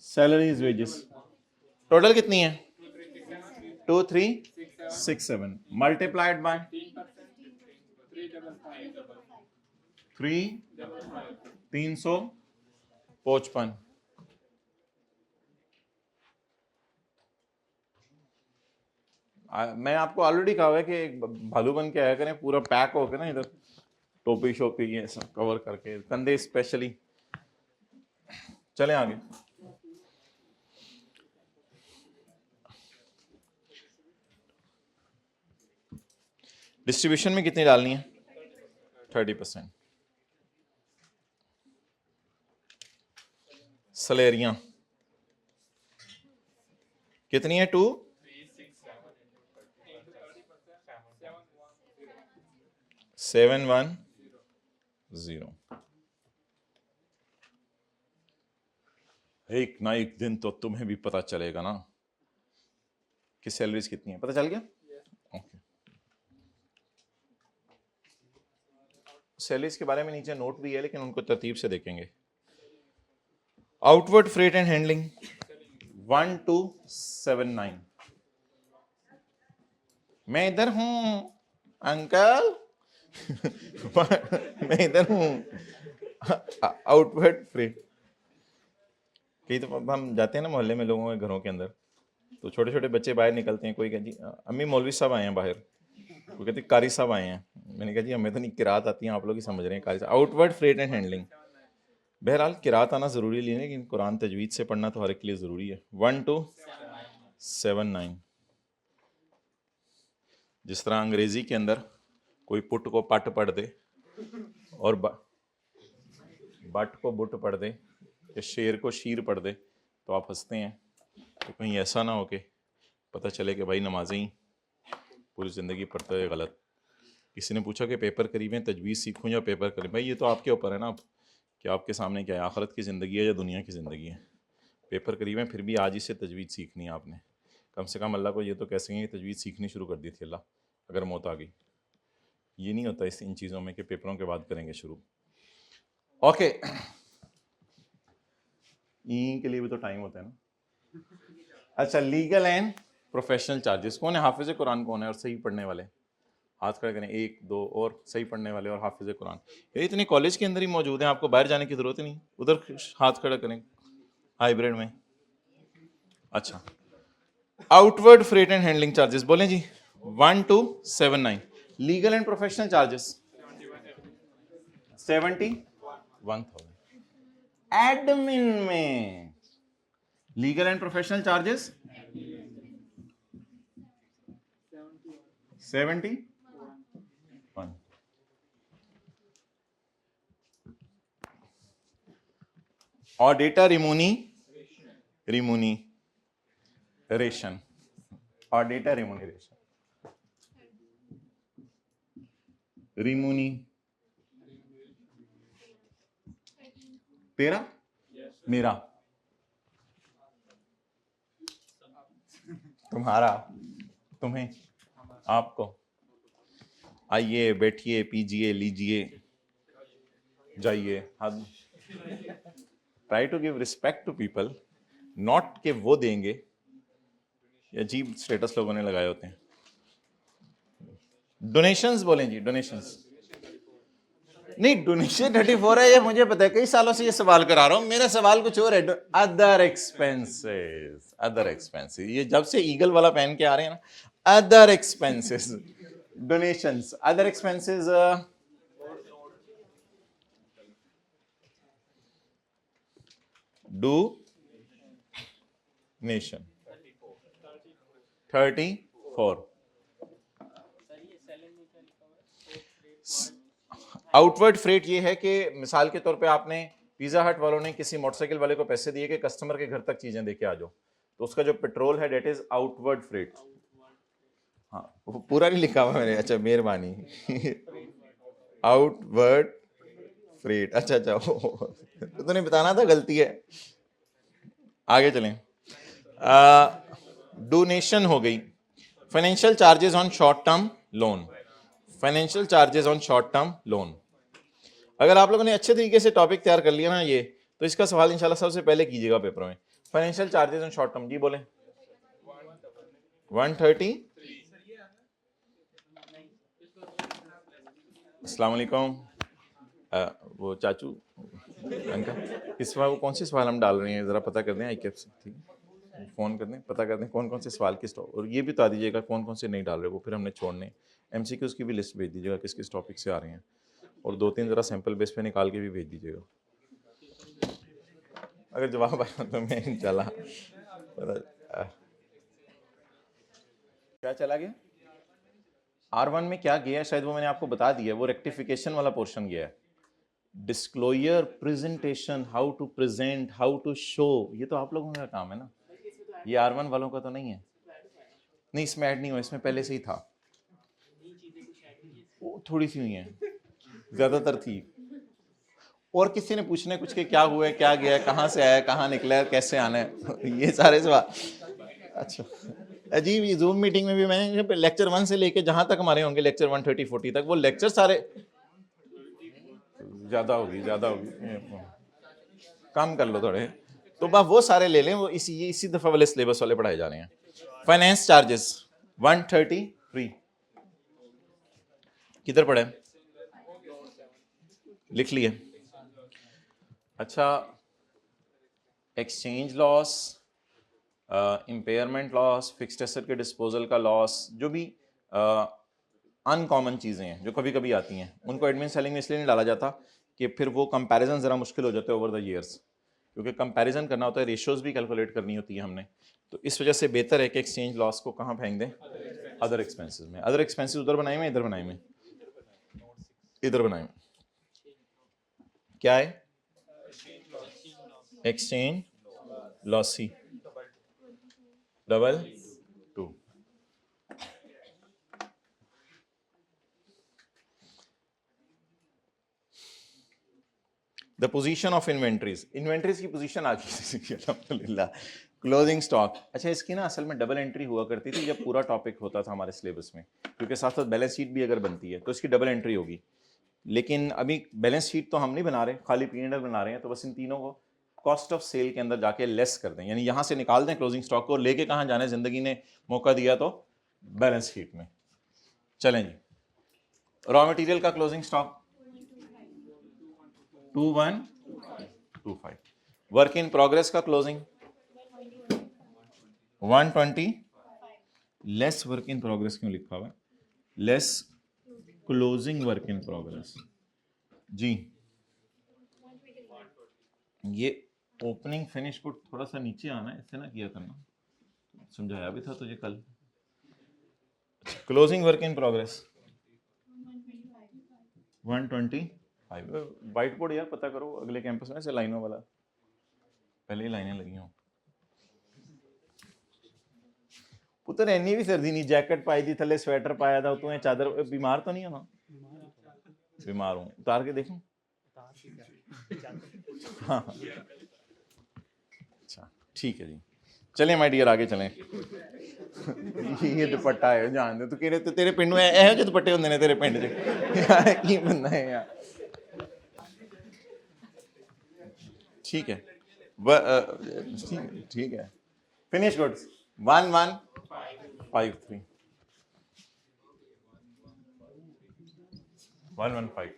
सैलरीज वेजेस टोटल कितनी है? 2 3 6 7 मल्टीप्लाइड बाय 355। मैं आपको ऑलरेडी कहा हुआ है कि एक भालू बन के आया करें, पूरा पैक होकर ना, इधर टोपी शोपी ये सब कवर करके, कंधे स्पेशली। चलें आगे। डिस्ट्रीब्यूशन में कितनी डालनी है? 30%। सैलरियां कितनी है? 2 710। एक ना एक दिन तो तुम्हें भी पता चलेगा ना कि सैलरीज कितनी है। पता चल गया? ओके। सैलरीज के बारे में नीचे नोट भी है, लेकिन उनको तरतीब से देखेंगे। Outward freight and handling 1279। मैं इधर हूं अंकल। मैं इधर हूं। आउटवर्ड फ्रेट, कई तो हम जाते हैं ना मोहल्ले में लोगों के घरों के अंदर, तो छोटे छोटे बच्चे बाहर निकलते हैं। कोई कहती अम्मी मौलवी साहब आए हैं बाहर, कोई कहती कारी साहब आए हैं। मैंने कहा जी हमें तो नहीं किरात आती है, आप लोग ही समझ रहे हैं कारी साहब। आउटवर्ड फ्रेट एंड हैंडलिंग, बहरहाल किरात आना ज़रूरी नहीं है, लेकिन कुरान तजवीद से पढ़ना तो हर एक के लिए ज़रूरी है। 1279। जिस तरह अंग्रेजी के अंदर कोई पुट को पट पढ़ दे और बट को बुट पढ़ दे, या शेर को शीर पढ़ दे, तो आप हंसते हैं। तो कहीं ऐसा ना हो कि पता चले कि भाई नमाज़ें ही पूरी ज़िंदगी पढ़ते हुए गलत। किसी ने पूछा कि पेपर करीब है, तजवीज़ सीखूं या पेपर करें? भाई ये तो आपके ऊपर है ना कि आपके सामने क्या है, आखिरत की ज़िंदगी है या दुनिया की ज़िंदगी है। पेपर करीब है, फिर भी आज ही से तजवीज़ सीखनी है आपने। कम से कम अल्लाह को ये तो कह सकेंगे कि तजवीज़ सीखनी शुरू कर दी थी अल्लाह, अगर मौत आ गई। ये नहीं होता इन चीज़ों में कि पेपरों के बाद करेंगे शुरू। ओके, ई के लिए भी तो टाइम होता है ना। अच्छा, लीगल एंड प्रोफेशनल चार्जेस। कौन है हाफिज कुरान? कौन है और सही पढ़ने वाले? हाथ खड़े करें। 1 2 और सही पढ़ने वाले और हाफिज कुरान। ये इतने कॉलेज के अंदर ही मौजूद हैं, आपको बाहर जाने की जरूरत ही नहीं। उधर हाथ खड़ा करें हाइब्रिड में। अच्छा, outward freight and handling charges बोलें जी 1279। Legal and professional charges 71,000। Admin में legal and professional charges 71। Auditor remuneration, auditor remuneration, रिमूनी तेरा मेरा तुम्हारा तुम्हें आपको। आइए बैठिए पीजिए लीजिए जाइए। Try to give respect to people, not के वो देंगे। अजीब स्टेटस लोगों ने लगाए होते हैं। डोनेशंस बोलें जी, डोनेशंस नहीं, डोनेशन 34 है, ये मुझे पता है, कई सालों से ये सवाल करा रहा हूं। मेरा सवाल कुछ और है। अदर एक्सपेंसेस, अदर एक्सपेंसेस, ये जब से ईगल वाला पहन के आ रहे हैं ना, other expenses, donations, other expenses, donation 34। Outward freight ये है कि मिसाल के तौर पे आपने पिज़्ज़ा हट वालों ने किसी मोटरसाइकिल वाले को पैसे दिए कि कस्टमर के घर तक चीजें देके आ जाओ, तो उसका जो पेट्रोल है डेट इज आउटवर्ड फ्रेट। हाँ, वो पूरा नहीं लिखा हुआ मैंने। अच्छा, मेहरबानी। आउटवर्ड फ्रेट, अच्छा अच्छा, तो नहीं बताना था, गलती है। आगे चलें। डोनेशन हो गई। Financial charges on short term loan, financial charges on short term loan. अगर आप लोगों ने अच्छे तरीके से टॉपिक तैयार कर लिया ना ये, तो इसका सवाल इंशाल्लाह सबसे पहले कीजिएगा पेपर में। Financial charges on short term, जी बोले 130। अस्सलाम वालेकुम। वो चाचू अंकल, इस बार वो कौन सी सवाल हम डाल रहे हैं जरा पता कर दें आई कैप से, ठीक है। फ़ोन कर दें, पता कर दें कौन कौन से सवाल किस टॉपिक, और ये भी बता दीजिएगा कौन कौन से नहीं डाल रहे, वो फिर हमने छोड़ने। MCQs की भी लिस्ट भेज दीजिएगा किस किस टॉपिक से आ रहे हैं, और 2-3 ज़रा सैम्पल बेस पे निकाल के भी भेज दीजिएगा। अगर जवाब आया तो मैं इंशाल्लाह क्या चला गया R1 में क्या गया है, शायद वो मैंने आपको बता दिया, वो रेक्टिफिकेशन वाला पोर्शन गया है। Disclosure, presentation, how to present, how to show, ये तो आप लोगों का काम है ना, ये R1 वालों का तो नहीं है। नहीं, इसमें ऐड नहीं हुआ, इसमें पहले से ही था, वो थोड़ी सी हुई है, ज्यादातर थी। और किसी ने पूछना है कुछ के क्या हुआ है, क्या गया है, कहाँ से आया, कहाँ निकला है, कैसे आना है, ये सारे सवाल। अच्छा अजीब, ये जूम मीटिंग में भी मैंने लेक्चर 1 से लेके जहां तक हमारे होंगे लेक्चर 130-40 तक, वो लेक्चर सारे ज्यादा होगी कम कर लो थोड़े, तो बस वो सारे ले लें, वो इसी दफा वाले सिलेबस वाले पढ़ाए जा रहे हैं। फाइनेंस चार्जेस 133 किधर पढ़े, लिख लिए। अच्छा, exchange loss, impairment loss, fixed asset के डिस्पोजल का लॉस, जो भी अनकॉमन चीज़ें हैं जो कभी कभी आती हैं, उनको एडमिन सेलिंग में इसलिए नहीं डाला जाता कि फिर वो कंपैरिजन ज़रा मुश्किल हो जाते हैं ओवर द ईयर्स, क्योंकि कंपैरिजन करना होता है, रेशियोज भी कैलकुलेट करनी होती है हमने, तो इस वजह से बेहतर है कि एक्सचेंज लॉस को कहाँ फेंक दें, अदर एक्सपेंसेस में। अदर एक्सपेंसेस उधर बनाए में, इधर बनाए में, इधर बनाए में क्या है, exchange lossy double 2। The position of inventories, inventories की पोजीशन आ गई अल्हम्दुलिल्लाह। क्लोजिंग स्टॉक, अच्छा इसकी ना असल में डबल एंट्री हुआ करती थी जब पूरा टॉपिक होता था हमारे सिलेबस में, क्योंकि साथ साथ बैलेंस शीट भी अगर बनती है तो इसकी डबल एंट्री होगी, लेकिन अभी बैलेंस शीट तो हम नहीं बना रहे, खाली P&L बना रहे हैं, तो बस इन तीनों को कॉस्ट ऑफ सेल के अंदर जाके लेस कर दें, यानी यहाँ से निकाल दें क्लोजिंग स्टॉक को, लेके कहाँ जाना है, जिंदगी ने मौका दिया तो बैलेंस शीट में। चलें जी, रॉ मटेरियल का closing stock 2125, work in progress का closing 120, less work in progress क्यों लिखा हुआ है, less closing work in progress जी। ये ओपनिंग फिनिश को थोड़ा सा नीचे आना है, ऐसे ना किया करना, समझाया भी था तुझे कल। Closing work in progress 125, white board यार पता करो अगले कैंपस में से लाइनों वाला, पहले ही लाइनें लगी हों। पुत्र इन्नी भी सर्दी नहीं, जैकेट पाई थी थले, स्वेटर पाया था, तू चादर, बीमार तो नहीं होना? बीमार हूँ, उतार के देखूं? हाँ अच्छा ठीक है जी, चलें माय डियर आगे चलें। ये दुपट्टा है जान दे, तू कहने तो तेरे पिंड में ऐसे जो दुपट्टे होंगे ने तेरे पिंड च यार, की बंदा है यार। ठीक है, ठीक है, फिनिश गुड्स 1153 115।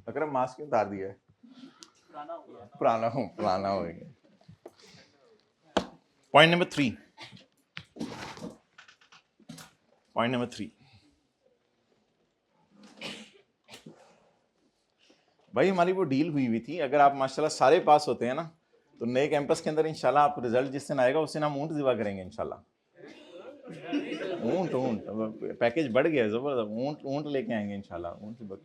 अकरम मास्क क्यों उतार दिया है? पुराना हो गया। पॉइंट नंबर 3, पॉइंट नंबर 3, भाई हमारी वो डील हुई थी, अगर आप माशाल्लाह सारे पास होते हैं ना तो नए कैंपस के अंदर इंशाल्लाह आप रिजल्ट जिस दिन आएगा उस दिन हम ऊँट ज़िबा करेंगे इंशाल्लाह। ऊँट पैकेज बढ़ गया है जबरदस्त, ऊँट लेके आएंगे इंशाल्लाह, ऊँट ज़िबा,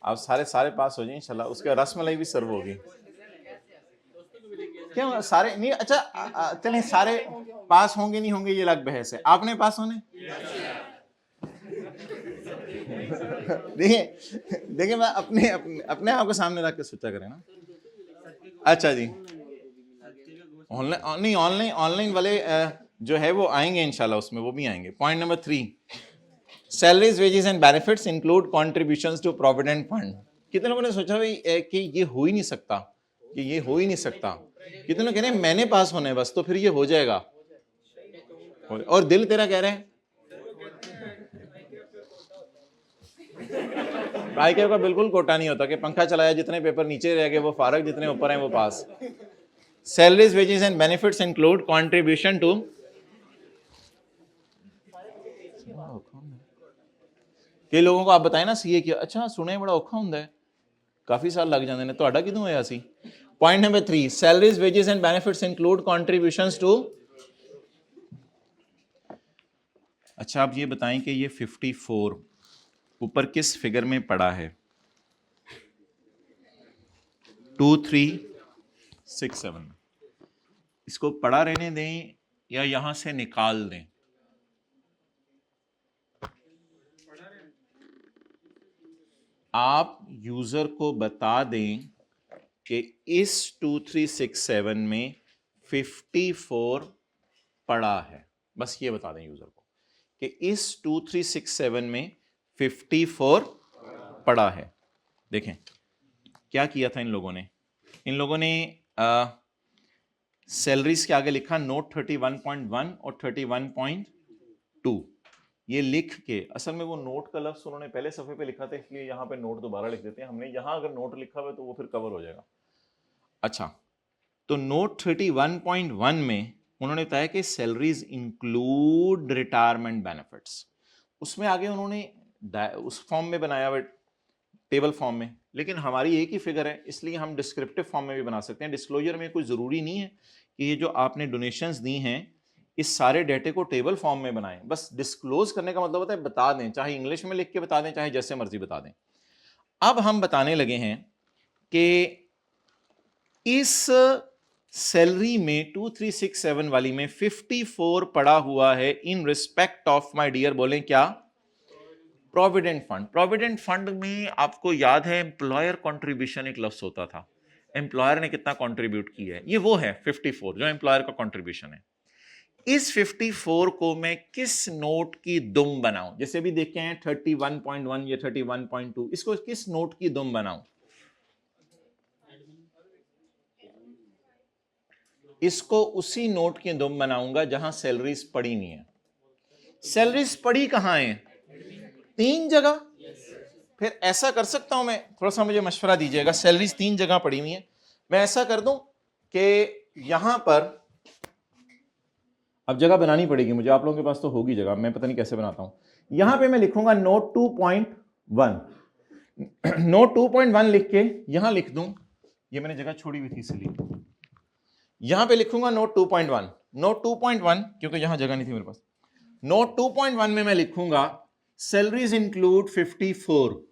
आप सारे पास हो जाए इंशाल्लाह, उसके रसमलाई भी सर्व होगी। क्यों सारे नहीं, अच्छा चलें सारे पास होंगे नहीं होंगे ये अलग बहस है, आपने पास होने देखिए मैं अपने आप को सामने रख के सोचा करें ना। अच्छा जी, ऑनलाइन नहीं, ऑनलाइन वाले जो है वो आएंगे इंशाल्लाह, उसमें वो भी आएंगे। Point number 3, salaries wages and benefits include contributions to provident fund. कितने लोगों ने सोचा भाई कि ये हो ही नहीं सकता, कि ये हो ही नहीं सकता, कितने लोग कह रहे हैं मैंने पास होना है बस तो फिर ये हो जाएगा, और दिल तेरा कह रहे हैं IQ का बिल्कुल कोटा नहीं होता कि पंखा चलाया जितने पेपर नीचे रह गए वो फारग, जितने ऊपर हैं वो पास। Salaries wages and benefits include contribution to, कई लोगों को आप बताएं ना सीए किया, अच्छा सुने बड़ा औखा हुंदा है, काफी साल लग जाते हैं, ਤੁਹਾਡਾ ਕਿਦੋਂ ਹੋਇਆ ਸੀ। Point number 3, salaries wages and benefits include contributions to. अच्छा आप ये बताएं कि ये 54 ऊपर किस फिगर में पड़ा है। 2367, इसको पड़ा रहने दें या यहां से निकाल दें। आप यूजर को बता दें कि इस 2367 में 54 पड़ा है, बस ये बता दें यूजर को कि इस 2367 में 54 पड़ा है। देखें क्या किया था इन लोगों ने, सैलरीज के आगे लिखा नोट 31.1 और 31.2, ये लिख के, असल में वो नोट का लफ्ज उन्होंने पहले सफे पे लिखा था, इसलिए यहां पे नोट दोबारा लिख देते हैं। हमने यहां अगर नोट लिखा हुआ है तो वो फिर कवर हो जाएगा। अच्छा, तो नोट 31.1 में उन्होंने बताया कि सैलरीज इंक्लूड रिटायरमेंट बेनिफिट्स, उसमें आगे उन्होंने उस फॉर्म में बनाया हुआ टेबल फॉर्म में, लेकिन हमारी एक ही फिगर है इसलिए हम डिस्क्रिप्टिव फॉर्म में भी बना सकते हैं। डिस्क्लोजर में कोई ज़रूरी नहीं है कि ये जो आपने डोनेशंस दी हैं इस सारे डेटे को टेबल फॉर्म में बनाएं, बस डिस्क्लोज करने का मतलब होता है बता दें, चाहे इंग्लिश में लिख के बता दें चाहे जैसे मर्जी बता दें। अब हम बताने लगे हैं कि इस सैलरी में 2367 वाली में 54 पड़ा हुआ है in respect of my dear, बोलें क्या, प्रोविडेंट फंड। प्रोविडेंट फंड में आपको याद है एम्प्लॉयर कंट्रीब्यूशन एक लफ्ज होता था, एम्प्लॉयर ने कितना कंट्रीब्यूट किया है, ये वो है 54 जो एम्प्लॉयर का कंट्रीब्यूशन है। इस 54 को मैं किस नोट की दुम बनाऊं, जैसे भी देखे हैं 31.1 या 31.2, इसको किस नोट की दुम बनाऊं, इसको उसी नोट की दुम बनाऊंगा जहां सैलरीज पड़ी नहीं है। सैलरीज पड़ी कहां है, 3 जगह। फिर ऐसा कर सकता हूं मैं, थोड़ा सा मुझे मशवरा दीजिएगा, सैलरीज 3 जगह पड़ी हुई है, मैं ऐसा कर दूं कि यहां पर, अब जगह बनानी पड़ेगी मुझे, आप लोगों के पास तो होगी जगह, मैं पता नहीं कैसे बनाता हूं। यहां पे मैं लिखूंगा नोट 2.1, नोट 2.1 लिख के यहां लिख दूं, ये मैंने जगह छोड़ी हुई थी इसलिए यहां पे लिखूंगा नोट 2.1, नोट 2.1 क्योंकि यहां जगह नहीं थी मेरे पास। नोट 2.1 में मैं लिखूंगा सैलरीज इंक्लूड 54,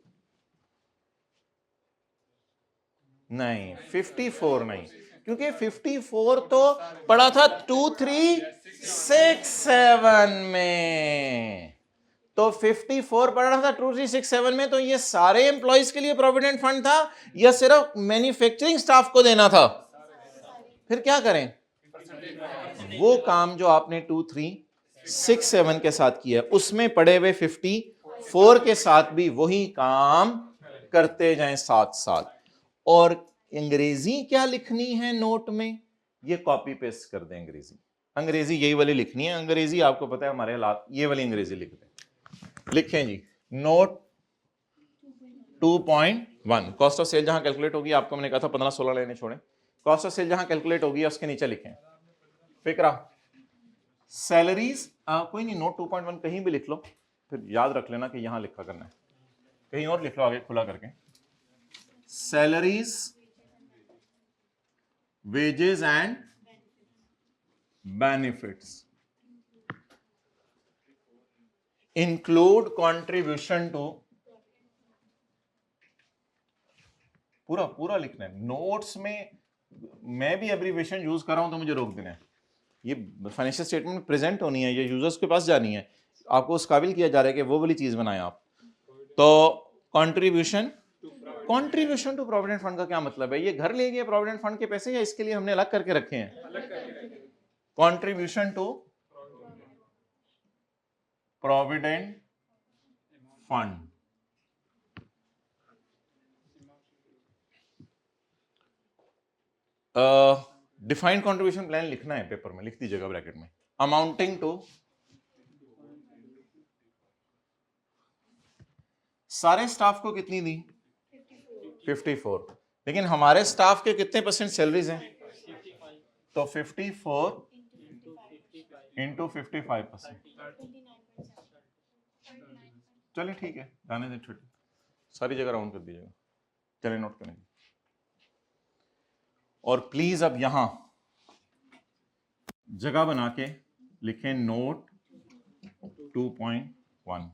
नहीं 54 नहीं, क्योंकि 54 तो पड़ा था 2367 में, तो 54 पड़ा था 2367 में, तो ये सारे एम्प्लॉइज के लिए प्रोविडेंट फंड था या सिर्फ मैन्युफैक्चरिंग स्टाफ को देना था। फिर क्या करें, वो काम जो आपने 2367 के साथ किया उसमें पड़े हुए 54 के साथ भी वही काम करते जाएं साथ साथ। और अंग्रेजी क्या लिखनी है नोट में, ये कॉपी पेस्ट कर दें, अंग्रेजी यही वाली लिखनी है, अंग्रेजी आपको पता है हमारे हालात, ये वाली अंग्रेजी लिख दें, लिखें जी नोट 2.1, कॉस्ट ऑफ सेल जहां कैलकुलेट होगी, आपको मैंने कहा था 15-16 लेने छोड़े, कॉस्ट ऑफ सेल जहां कैलकुलेट होगी उसके नीचे लिखें फिक्रा सैलरीज, कोई नहीं नोट 2.1 कहीं भी लिख लो, फिर याद रख लेना कि यहां लिखा करना है, कहीं और लिख लो आगे खुला करके, salaries wages and benefits include contribution to, पूरा पूरा लिखना है। नोट्स में मैं भी एब्रीविएशन यूज कर रहा हूं तो मुझे रोक देना है, ये फाइनेंशियल स्टेटमेंट में प्रेजेंट होनी है, ये यूजर्स के पास जानी है, आपको उस काबिल किया जा रहा है कि वो वाली चीज बनाएं आप। तो कंट्रीब्यूशन टू प्रोविडेंट फंड का क्या मतलब है, ये घर ले गए प्रोविडेंट फंड के पैसे या इसके लिए हमने अलग करके रखे हैं, contribution to provident fund. Defined contribution plan लिखना है पेपर में, लिख दीजिएगा ब्रैकेट में, अमाउंटिंग टू, सारे स्टाफ को कितनी दी 54, लेकिन हमारे स्टाफ के कितने परसेंट सैलरीज हैं, तो 54 इंटू 55%। चलिए ठीक है, जाने दें, छोटी सारी जगह राउंड कर दीजिएगा। चलिए नोट करेंगे। और प्लीज अब यहां जगह बना के लिखें नोट 2.1।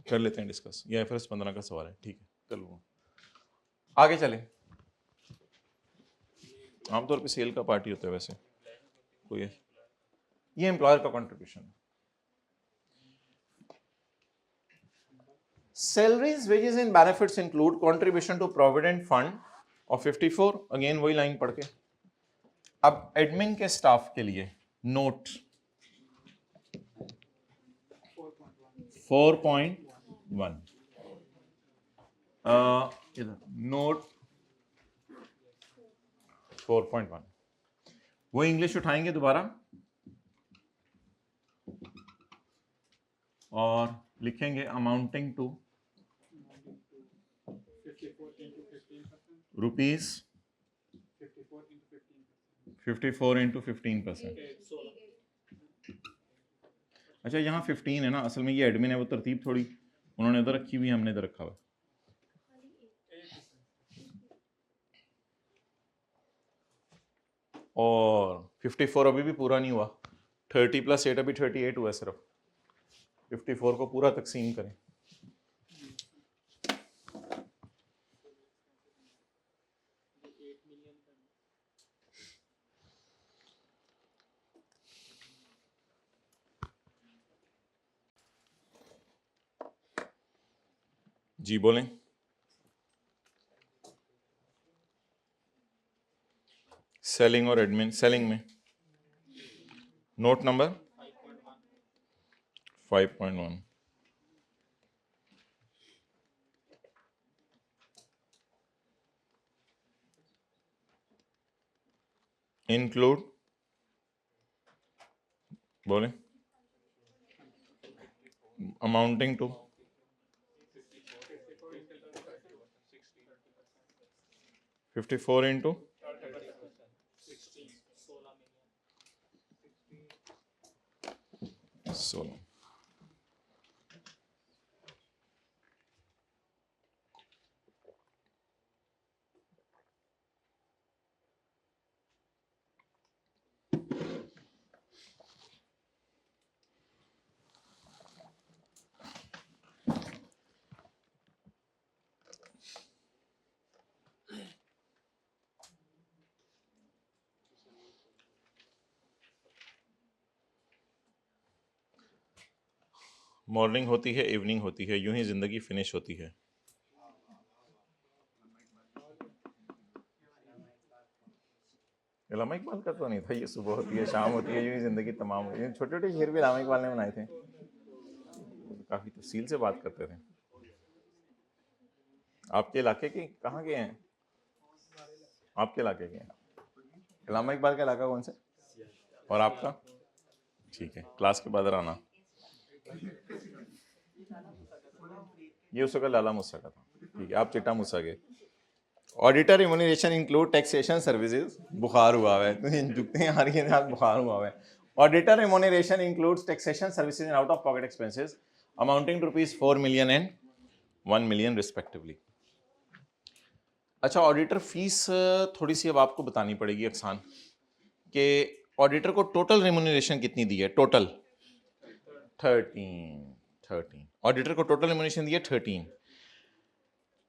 कर लेते हैं डिस्कस। ये IFRS 15 का सवाल है, ठीक है। चलो आगे चले। आमतौर पे सेल का पार्टी होता है वैसे कोई, ये एम्प्लॉयर का कंट्रीब्यूशन है। Salaries, wages and benefits include contribution to provident fund और 54, अगेन वही लाइन पढ़ के। अब एडमिन के स्टाफ के लिए नोट 4.1, नोट 4.1, वो इंग्लिश उठाएंगे दोबारा और लिखेंगे अमाउंटिंग टू रुपीज 54 इंटू 15%। अच्छा यहाँ 15 है ना, असल में ये एडमिन है, वो तरतीब थोड़ी उन्होंने इधर रखी हुई है, हमने इधर रखा हुआ। और 54 अभी भी पूरा नहीं हुआ, 30 + 8 अभी 38 हुआ सिर्फ। 54 को पूरा तकसीम करें। जी बोलें। सेलिंग और एडमिन, सेलिंग में नोट नंबर 5.1, इंक्लूड, बोलें, अमाउंटिंग टू 54 इंटू 16। मॉर्निंग होती है, इवनिंग होती है, यूं ही जिंदगी फिनिश होती है। इलामा इकबाल का तो नहीं था, ये सुबह होती है, शाम होती है, यूं ही जिंदगी तमाम होती है। छोटे छोटे शेर भी इलामा इकबाल ने बनाए थे, काफी तफसील से बात करते थे। आपके इलाके के कहाँ के हैं? आपके इलाके के हैं? इलामा इकबाल का इलाका कौन सा? और आपका? ठीक है, क्लास के बाद आना। ये उस वक्त लाला मूसा का था, ठीक है, आप चिट्टा मूसा के। Auditor remuneration include taxation services, बुखार हुआ है झुकते हैं यार, ये बुखार हुआ है। Auditor remuneration includes taxation services and out of pocket expenses amounting to ₹4 million and 1 million respectively. अच्छा, ऑडिटर फीस थोड़ी सी अब आपको बतानी पड़ेगी अक्सान, कि ऑडिटर को टोटल रिम्यूनरेशन कितनी दी है? टोटल 13। ऑडिटर को टोटल रिम्यूनरेशन दी है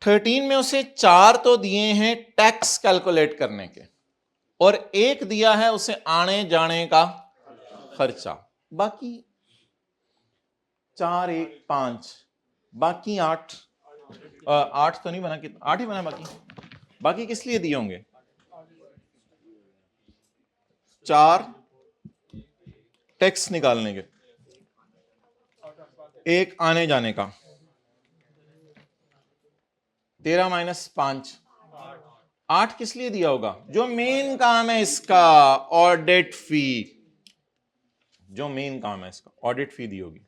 13 में उसे 4 तो दिए हैं टैक्स कैलकुलेट करने के, और 1 दिया है उसे आने जाने का खर्चा। बाकी 4, 1, 5, बाकी 8 तो नहीं बना, कितना 8 ही बना। बाकी किस लिए दिए होंगे? 4 टैक्स निकालने के, 1 आने जाने का, 13 - 5 8 किस लिए दिया होगा? जो मेन काम है इसका, ऑडिट फी, जो मेन काम है इसका ऑडिट फी दी होगी।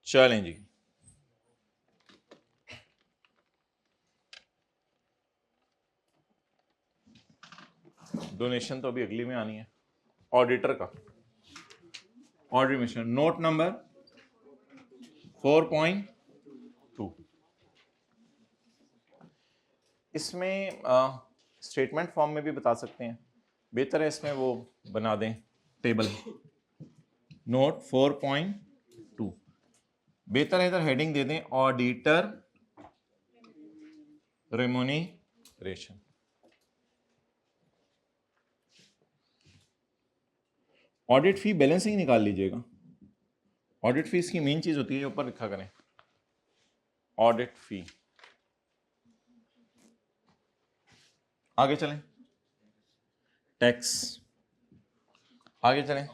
चलें जी, डोनेशन तो अभी अगली में आनी है। ऑडिटर का ऑडिट मिशन, नोट नंबर 4.2, इसमें स्टेटमेंट फॉर्म में भी बता सकते हैं, बेहतर है इसमें वो बना दें टेबल। नोट 4.2 बेहतर है, इधर हेडिंग दे दें ऑडिटर रेम्यूनरेशन। ऑडिट फी बैलेंस ही निकाल लीजिएगा। ऑडिट फीस की मेन चीज होती है, ऊपर लिखा करें ऑडिट फी। आगे चलें, टैक्स, आगे चलें,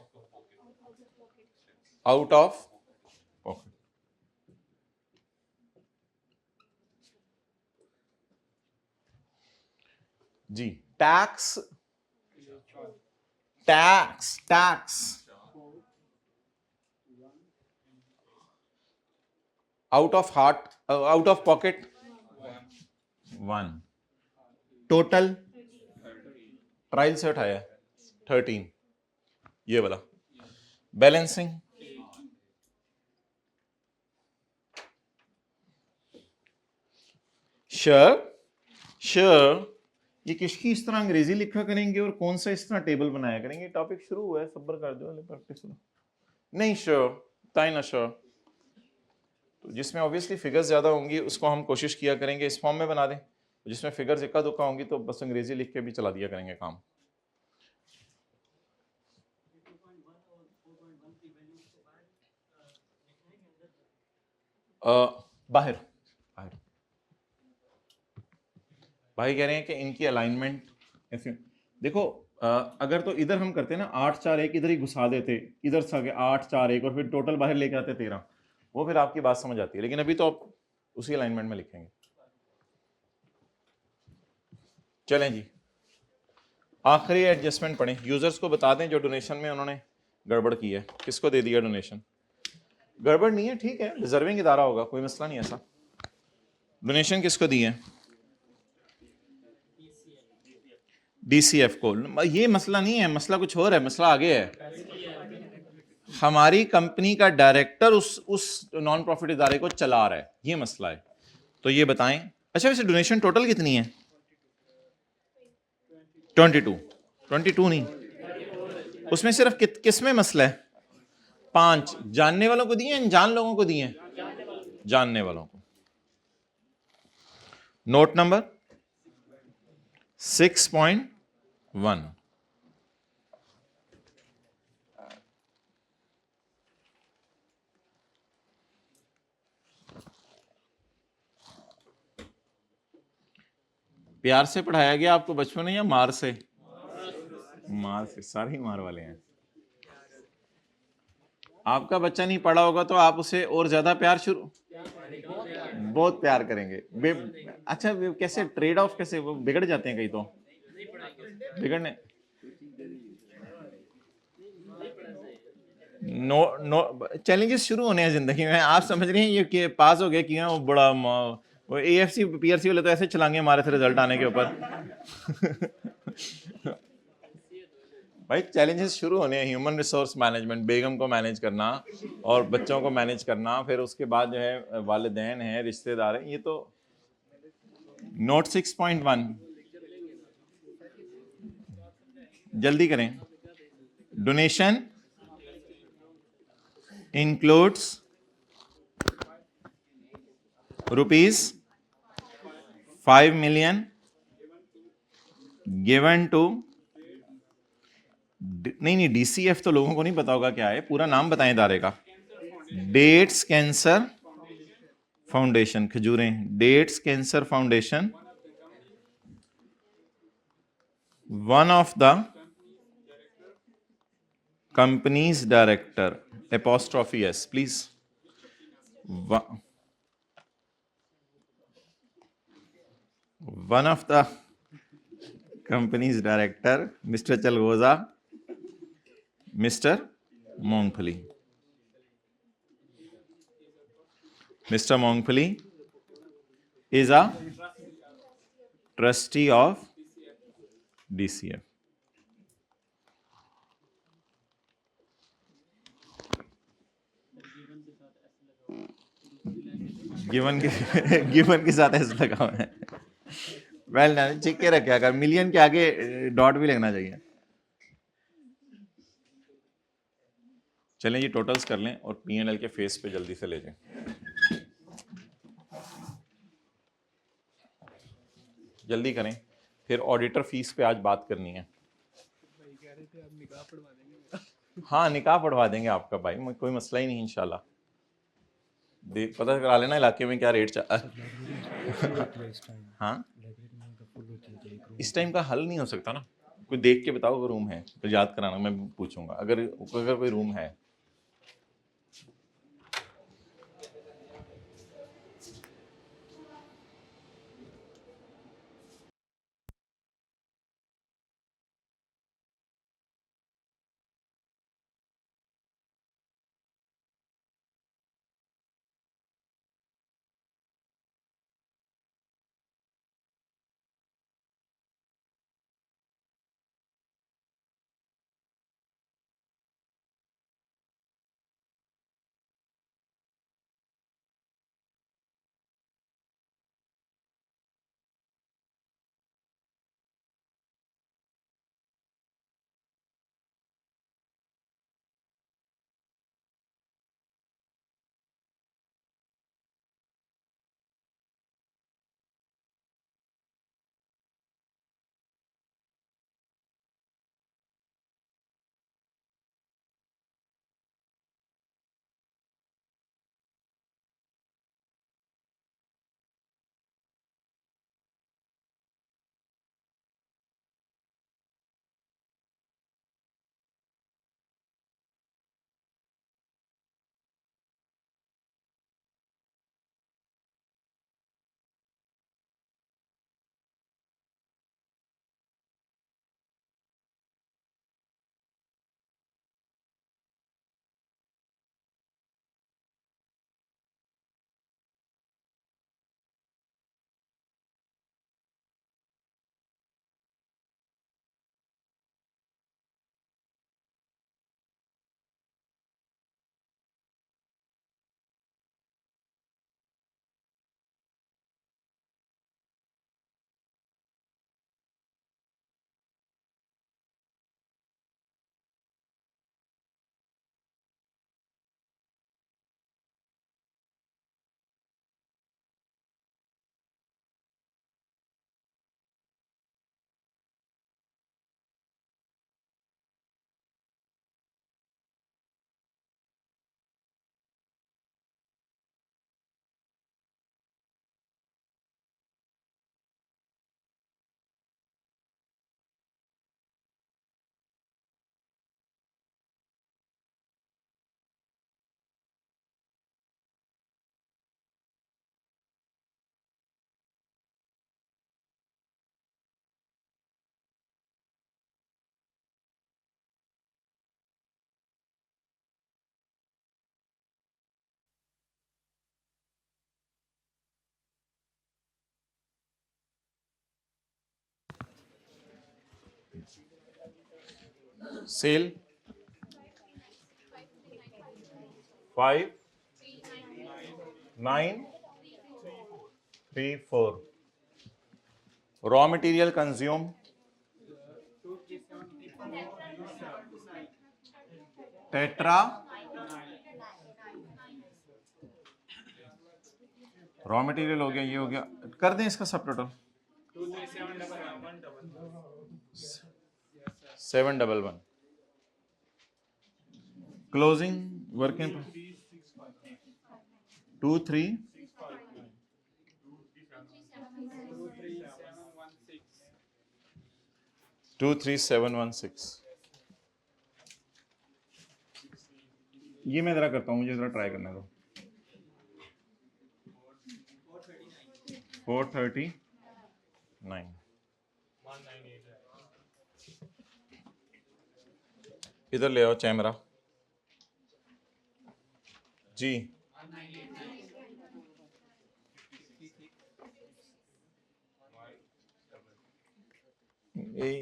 आउट ऑफ पॉकेट। जी, tax tax tax out of heart, out of pocket 1, total trial से उठाया 13, ये वाला बैलेंसिंग श्योर ये किसकी इस तरह अंग्रेजी लिखा करेंगे और कौन सा इस तरह टेबल बनाया करेंगे? टॉपिक शुरू हुआ है, सब्र कर दो, प्रैक्टिस नहीं। श्योर ताई ना श्योर, तो जिसमें ऑब्वियसली फिगर्स ज्यादा होंगी उसको हम कोशिश किया करेंगे इस फॉर्म में बना दें, जिसमें फिगर्स इक्का दुक्का होंगी तो बस अंग्रेजी लिख के भी चला दिया करेंगे काम। बाहर बाहर भाई कह रहे हैं कि इनकी अलाइनमेंट ऐसे देखो, अगर तो इधर हम करते ना 8 4 1 इधर ही घुसा देते, इधर से आगे 8 4 1 और फिर टोटल बाहर लेके आते 13, वो फिर आपकी बात समझ आती है, लेकिन अभी तो आप उसी अलाइनमेंट में लिखेंगे। चलें जी, आखिरी एडजस्टमेंट पढ़ें। यूजर्स को बता दें जो डोनेशन में उन्होंने गड़बड़ की है, किसको दे दिया डोनेशन। गड़बड़ नहीं है, ठीक है, डिजर्विंग इदारा होगा, कोई मसला नहीं ऐसा। डोनेशन किसको दी है? डीसीएफ को। ये मसला नहीं है, मसला कुछ और है, मसला आगे है। हमारी कंपनी का डायरेक्टर उस नॉन प्रॉफिट इदारे को चला रहा है, ये मसला है। तो ये बताएं। अच्छा वैसे डोनेशन टोटल कितनी है? 22 नहीं, उसमें सिर्फ किस में मसला है? 5 जानने वालों को दिए, अनजान लोगों को दिए? जानने वालों को। नोट नंबर 6.1, प्यार से पढ़ाया गया आपको बचपन में या मार से? मार से, सारे ही मार वाले हैं। आपका बच्चा नहीं पढ़ा होगा तो आप उसे और ज्यादा प्यार शुरू, बहुत प्यार करेंगे। अच्छा कैसे ट्रेड ऑफ, कैसे वो बिगड़ जाते हैं कई, तो बिगड़ने नो चैलेंजेस शुरू होने हैं जिंदगी में। आप समझ रहे हैं ये कि पास हो गए कि वो बड़ा वो एएफसी पीआरसी वाले तो ऐसे चलाएंगे हमारे से रिजल्ट आने के ऊपर। भाई चैलेंजेस शुरू होने हैं, ह्यूमन रिसोर्स मैनेजमेंट, बेगम को मैनेज करना और बच्चों को मैनेज करना, फिर उसके बाद जो है वालिदैन हैं, रिश्तेदार हैं, ये तो। नोट 6.1 जल्दी करें। Donation includes ₹5 million given to, नहीं डीसीएफ तो लोगों को नहीं पता होगा क्या है, पूरा नाम बताएं इदारे का। डेट्स कैंसर फाउंडेशन, खजूरें, Dates Cancer Foundation, one of the companies director, apostrophe S please, One of the company's director, Mr. Chalgoza, Mr. Mongphali. Mr. Mongphali is a trustee of DCF. Given के given के साथ ऐसा लगा हुआ है। Well done, check के रखे, अगर मिलियन के आगे डॉट भी लगना चाहिए। चलें ये टोटल्स कर लें और P&L के फेस पे जल्दी से ले जाएं। जल्दी करें, फिर ऑडिटर फीस पे आज बात करनी है। हाँ निकाह पढ़वा देंगे आपका भाई, कोई मसला ही नहीं इंशाल्लाह। पता करा लेना इलाके में क्या रेट हाँ इस टाइम का हल नहीं हो सकता ना, कोई देख के बताओ अगर रूम है तो याद कराना, मैं पूछूंगा अगर कोई रूम है। सेल 5934, रॉ मटेरियल कंज्यूम टेट्रा, रॉ मटेरियल हो गया, ये हो गया, कर दें इसका सब टोटल 711, क्लोजिंग वर्क इन 23716। ये मैं जरा करता हूँ, मुझे जरा ट्राई करने दो। 430 9 इधर ले आओ कैमरा जी।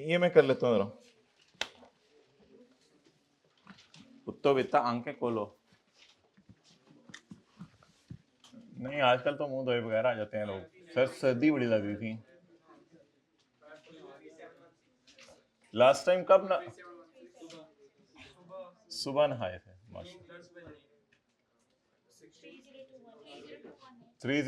ये मैं कर लेता हूँ जरा। कुत्तो बित्ता आंखें खोलो। नहीं आजकल तो मुंह धोए बगैर आ जाते हैं लोग। सर सर्दी बड़ी लग रही थी लास्ट टाइम। कब ना सुबह नहाए थे माशाल्लाह। 30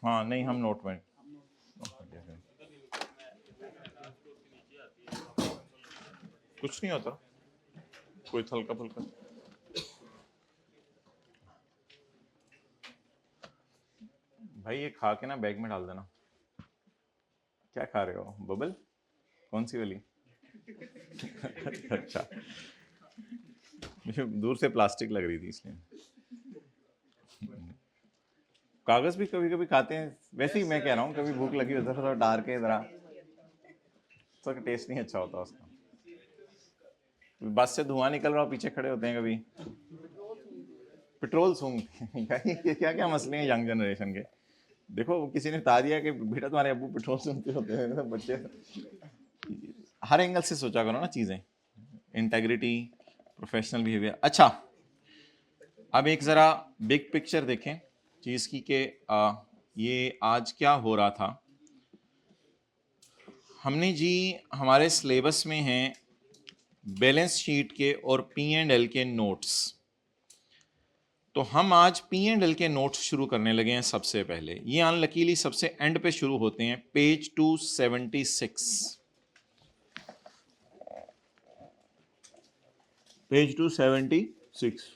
हाँ नहीं हम नोट में कुछ नहीं होता कोई हल्का फुल्का। भाई ये खा के ना बैग में डाल देना। क्या खा रहे हो बबल कौन सी वाली? अच्छा मुझे दूर से प्लास्टिक लग रही थी इसलिए। कागज भी कभी कभी खाते हैं वैसे ही मैं कह रहा हूँ कभी भूख लगी उधर उधर डाल के जरा तो टेस्ट नहीं अच्छा होता उसका। बस से धुआं निकल रहा हो पीछे खड़े होते हैं कभी पेट्रोल सूंघते हैं। क्या क्या मसले हैं यंग जनरेशन के। देखो किसी ने बता दिया कि बेटा तुम्हारे अब्बू पेट्रोल सूंघते होते हैं तो बच्चे हर एंगल से सोचा करो ना चीजें। Integrity professional behaviour. अच्छा अब एक जरा बिग पिक्चर देखें चीज की कि ये आज क्या हो रहा था। हमने जी हमारे सिलेबस में है बैलेंस शीट के और P&L के नोट्स। तो हम आज P&L के नोट्स शुरू करने लगे हैं। सबसे पहले ये अनलकीली सबसे एंड पे शुरू होते हैं पेज 276। पेज 276।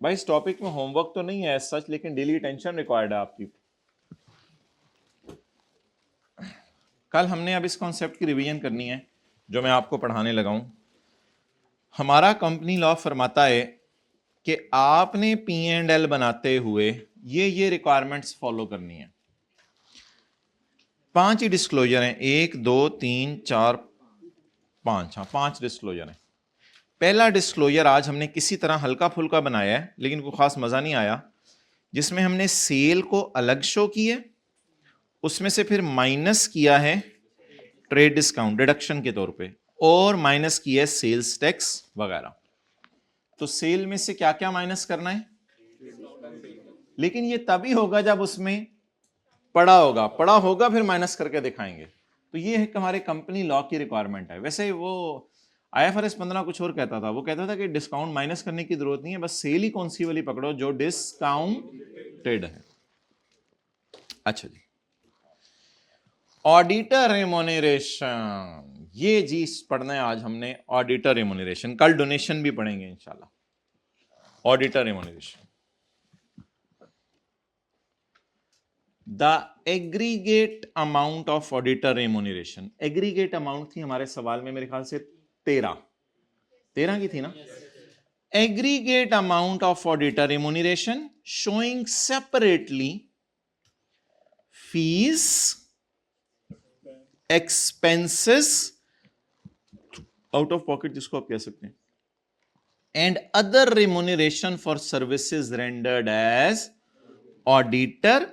भाई इस टॉपिक में होमवर्क तो नहीं है सच लेकिन डेली अटेंशन रिक्वायर्ड है आपकी। कल हमने अब इस कॉन्सेप्ट की रिवीजन करनी है जो मैं आपको पढ़ाने लगा हूं। हमारा कंपनी लॉ फरमाता है कि आपने P&L बनाते हुए ये रिक्वायरमेंट्स फॉलो करनी है। 5 ही डिस्क्लोजर हैं 1 2 3 4 5। हाँ 5 डिस्क्लोजर हैं। पहला डिस्क्लोजर आज हमने किसी तरह हल्का फुल्का बनाया है लेकिन कोई खास मजा नहीं आया जिसमें हमने सेल को अलग शो किया उसमें से फिर माइनस किया है ट्रेड डिस्काउंट डिडक्शन के तौर पे और माइनस किया है सेल्स टैक्स वगैरह। तो सेल में से क्या क्या माइनस करना है लेकिन ये तभी होगा जब उसमें पड़ा होगा फिर माइनस करके दिखाएंगे। तो ये है हमारे कंपनी लॉ की रिक्वायरमेंट है। वैसे वो IFRS 15 कुछ और कहता था। वो कहता था कि डिस्काउंट माइनस करने की जरूरत नहीं है बस सेल ही कौन सी वाली पकड़ो जो डिस्काउंटेड है। अच्छा जी ऑडिटर रेमोनेरेशन ये जी पढ़ना है आज हमने। ऑडिटर रेमोनेरेशन कल डोनेशन भी पढ़ेंगे इंशाल्लाह। Auditor remuneration the aggregate amount of auditor remuneration. Aggregate amount थी हमारे सवाल में मेरे ख्याल से 13 की थी ना। Aggregate amount of auditor remuneration showing separately fees expenses out of pocket जिसको आप कह सकते हैं and other remuneration for services rendered as auditor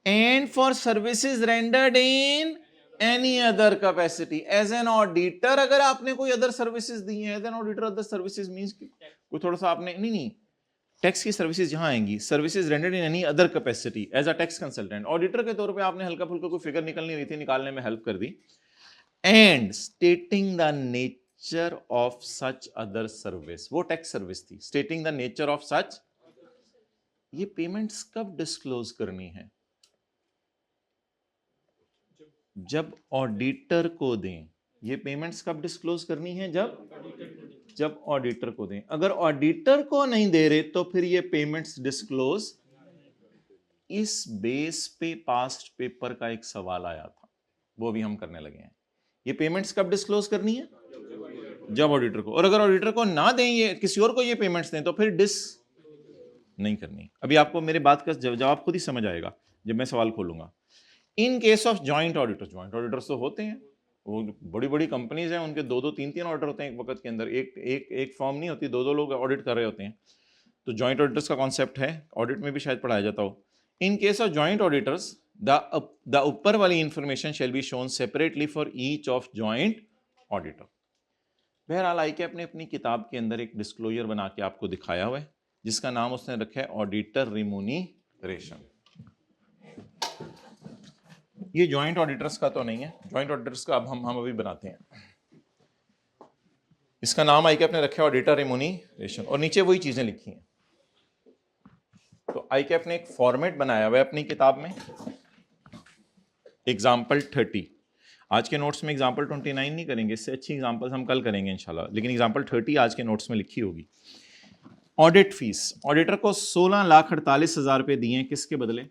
and for services rendered in any other capacity as an auditor. अगर आपने कोई other services दी है as an auditor other services means कोई थोड़ा सा आपने नहीं टैक्स की सर्विसेज जहां आएंगी services rendered in any other capacity as a tax consultant. Auditor के तौर पे आपने हल्का फुल्का कोई फिगर निकलनी रही थी निकालने में हेल्प कर दी। And stating the nature of such other service, वो टैक्स सर्विस थी, stating the nature of such. ये पेमेंट्स कब डिस्क्लोज करनी है? जब ऑडिटर को दें। ये पेमेंट्स कब डिस्क्लोज करनी है? जब ऑडिटर को दें। अगर ऑडिटर को नहीं दे रहे तो फिर ये पेमेंट्स डिस्क्लोज। इस बेस पे पास्ट पेपर का एक सवाल आया था, वो भी हम करने लगे हैं। ये पेमेंट्स कब डिस्क्लोज करनी है? जब ऑडिटर को। और अगर ऑडिटर को ना दें, ये किसी और को ये पेमेंट्स दें, तो फिर नहीं करनी। अभी आपको मेरे बात का जवाब खुद ही समझ आएगा जब मैं सवाल खोलूंगा। इन case of joint auditors, joint auditors तो होते हैं, वो बड़ी बड़ी कंपनीज हैं, उनके दो तीन ऑडिटर होते हैं एक वक्त के अंदर। एक फॉर्म नहीं होती, दो लोग ऑडिट कर रहे होते हैं। तो जॉइंट ऑडिटर्स का कॉन्सेप्ट है, ऑडिट में भी शायद पढ़ाया जाता हो। इन case of joint auditors the ऊपर वाली information shall be shown separately for each of joint auditor. बहरहाल ICAP ने अपनी किताब के अंदर एक डिस्क्लोजर बना के आपको दिखाया हुआ है, जिसका नाम उसने रखा है ऑडिटर रिम्यूनरेशन। ये जॉइंट ऑडिटर्स का तो नहीं है, जॉइंट ऑडिटर्स का अब हम अभी बनाते हैं। इसका नाम ICAP ने रखा है ऑडिटर रिम्यूनरेशन, और नीचे वही चीजें लिखी हैं। तो ICAP ने एक फॉर्मेट बनाया हुआ है अपनी किताब में, एग्जाम्पल 30। आज के नोट्स में एग्जाम्पल 29 नहीं करेंगे, इससे अच्छी एग्जाम्पल्स हम कल करेंगे इंशाल्लाह, लेकिन एग्जाम्पल 30 आज के नोट्स में लिखी होगी। ऑडिट फीस, ऑडिटर को 16,48,000 रुपए दिए, किसके बदले?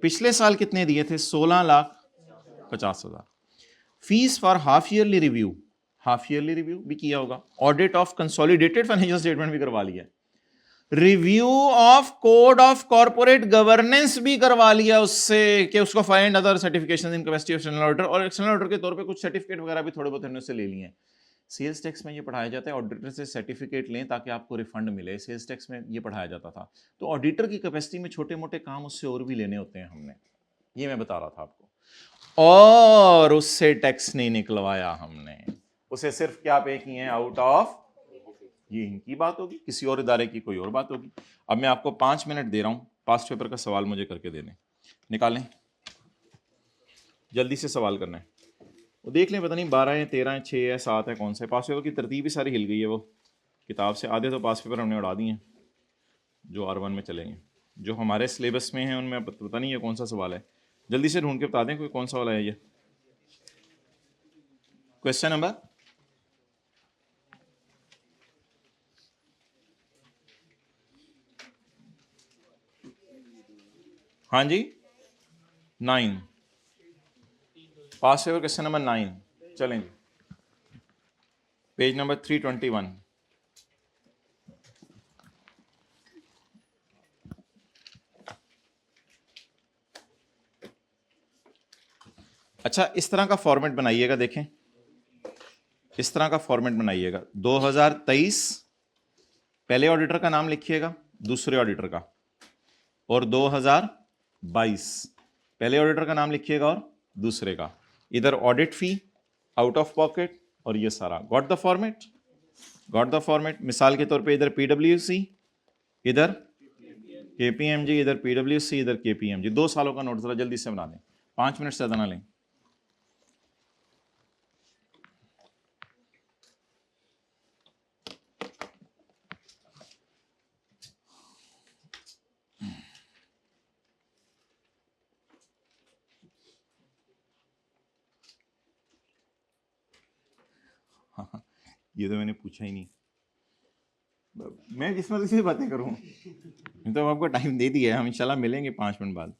पिछले साल कितने दिए थे? 16,50,000। Fees for half yearly review, half yearly review भी किया होगा। Audit of consolidated financial statement भी करवा लिया। Review of code of corporate governance भी करवा लिया उससे, कि उसको find other certification in capacity of external auditor, और एक्सटर्नल ऑडिटर के तौर पे कुछ सर्टिफिकेट वगैरह भी थोड़े बहुत इन्होंने से ले लिए हैं। सेल्स टैक्स में ये पढ़ाया जाता है ऑडिटर से सर्टिफिकेट लें ताकि आपको रिफंड मिले, सेल्स टैक्स में ये पढ़ाया जाता था। तो ऑडिटर की कैपेसिटी में छोटे मोटे काम उससे और भी लेने होते हैं हमने, ये मैं बता रहा था आपको। और उससे टैक्स नहीं निकलवाया हमने, उसे सिर्फ क्या पे किए हैं? Out of. ये इनकी बात होगी, किसी और इदारे की कोई और बात होगी। अब मैं आपको 5 मिनट दे रहा हूं, पास्ट पेपर का सवाल मुझे करके दे दें, निकालें, जल्दी से सवाल करना है। वो देख लें, पता नहीं 12 है, 13 है, 6 है, 7 है, कौन सा है। पास पेपर की तरतीब ही सारी हिल गई है वो किताब से। आधे तो पास पेपर हमने उड़ा दिए हैं जो R1 में चलेंगे, जो हमारे सिलेबस में हैं उनमें पता नहीं है कौन सा सवाल है। जल्दी से ढूंढ के बता दें कोई कौन सा वाला है ये। क्वेश्चन नंबर, हाँ जी, 9, पास पेपर क्वेश्चन नंबर 9। चलें जी, पेज नंबर 321। अच्छा, इस तरह का फॉर्मेट बनाइएगा, देखें इस तरह का फॉर्मेट बनाइएगा। 2023 पहले ऑडिटर का नाम लिखिएगा, दूसरे ऑडिटर का, और 2022 पहले ऑडिटर का नाम लिखिएगा और दूसरे का। इधर audit fee, out of pocket, और ये सारा। Got the format? Got the format. मिसाल के तौर पे इधर PWC, इधर KPMG, इधर PWC, इधर KPMG। 2 सालों का नोट, जरा जल्दी से बना दें, 5 मिनट से ज्यादा ना लें। ये तो मैंने पूछा ही नहीं, मैं जिस मर्जी से बातें करूं। मैं तो आपको टाइम दे दिया है, हम इंशाल्लाह मिलेंगे 5 मिनट बाद।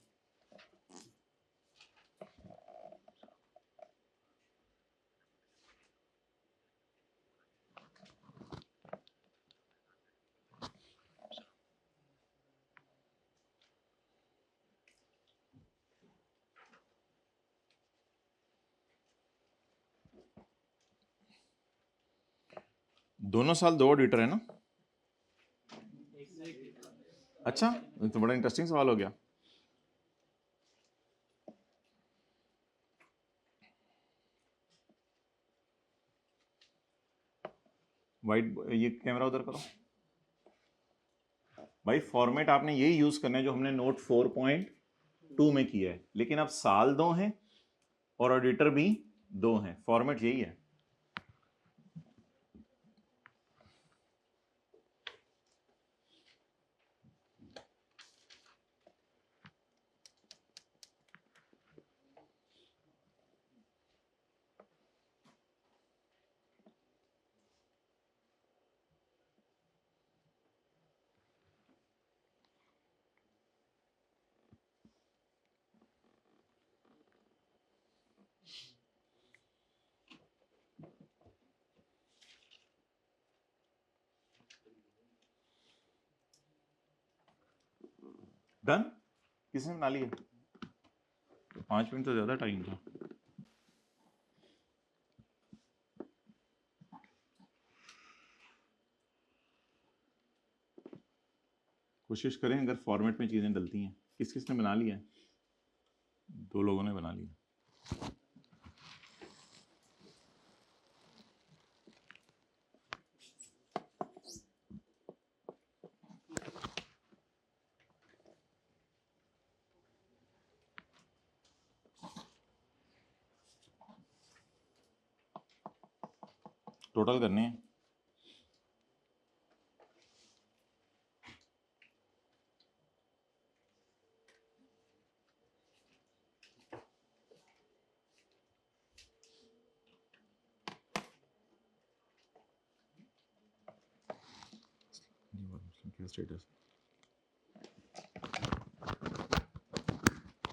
दोनों साल 2 ऑडिटर है ना? अच्छा, तो बड़ा इंटरेस्टिंग सवाल हो गया। वाइट, ये कैमरा उधर करो भाई। फॉर्मेट आपने यही यूज करना है जो हमने नोट 4.2 में किया है, लेकिन अब साल 2 हैं और ऑडिटर भी 2 हैं। फॉर्मेट यही है। डन, किसने बना लिया? 5 मिनट तो ज्यादा टाइम था। कोशिश करें अगर फॉर्मेट में चीजें डलती हैं। किस किसने बना लिया है? 2 लोगों ने बना लिया। टोटल करने हैं। क्या स्टेटस?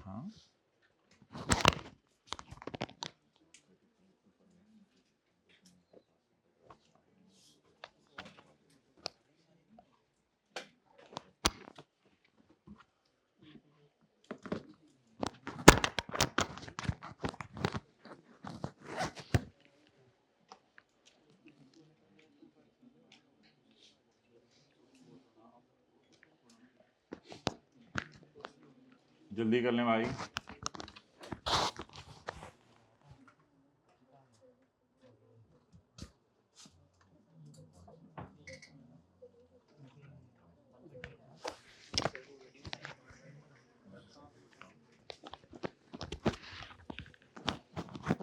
हाँ, जल्दी कर लें भाई।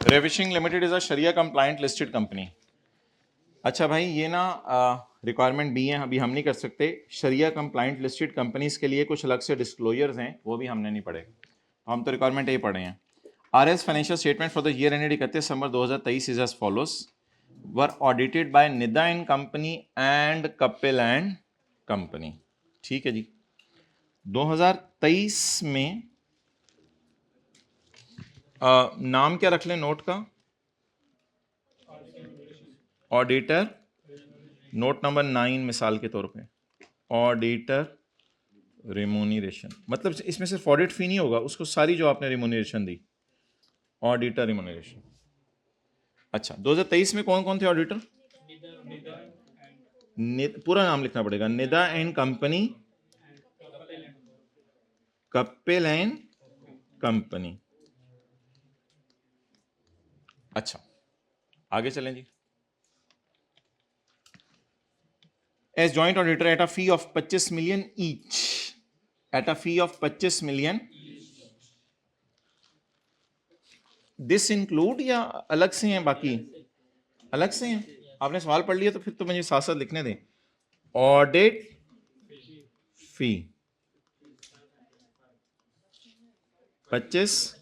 रेविशिंग लिमिटेड इज अ शरिया कंप्लायंट लिस्टेड कंपनी। अच्छा भाई, ये ना रिक्वायरमेंट भी है, अभी हम नहीं कर सकते। शरिया कंप्लायंट लिस्टेड कंपनीज के लिए कुछ अलग से डिस्क्लोजर्स हैं, वो भी हमने नहीं पढ़े। हम तो रिक्वायरमेंट ये पढ़े हैं। Ours financial statement for the year ended 31 December 2023 is as follows, were audited by Nida and company and Kapil and company. ठीक है जी। 2023 में नाम क्या रख लें नोट का? ऑडिटर नोट नंबर 9 मिसाल के तौर पे, ऑडिटर रिमोनरेशन। मतलब इसमें सिर्फ ऑडिट फी नहीं होगा, उसको सारी जो आपने रिमोनरेशन दी, ऑडिटर रिमोनरेशन। अच्छा, 2023 में कौन कौन थे ऑडिटर? पूरा नाम लिखना पड़ेगा, Nida and company, Kapil and company. अच्छा, आगे चलें जी। As joint auditor at a fee of 25 million each, at a fee of 25 million. This include या अलग से हैं? बाकी अलग से हैं। आपने सवाल पढ़ लिया तो फिर तो मुझे साथ साथ लिखने दें। ऑडिट फी 25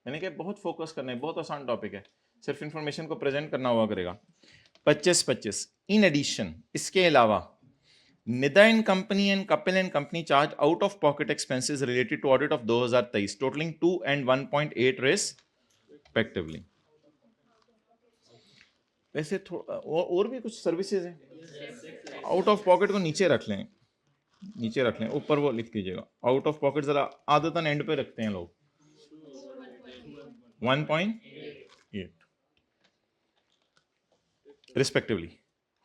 यानी कि बहुत फोकस करना है, बहुत आसान टॉपिक है, सिर्फ इंफॉर्मेशन को प्रेजेंट करना हुआ करेगा। 25 इन एडिशन, इसके अलावा Nida and company and Kapil and company charge out of pocket expenses related to audit of 2023 totalling 2 and 1.8 respectively. वैसे थोड़ा और भी कुछ सर्विसेज हैं। आउट ऑफ पॉकेट को नीचे रख लें, नीचे रख लें, ऊपर वो लिख दीजिएगा। आउट ऑफ पॉकेट जरा आदतन एंड पे रखते हैं लोग। 1.8 रिस्पेक्टिवली।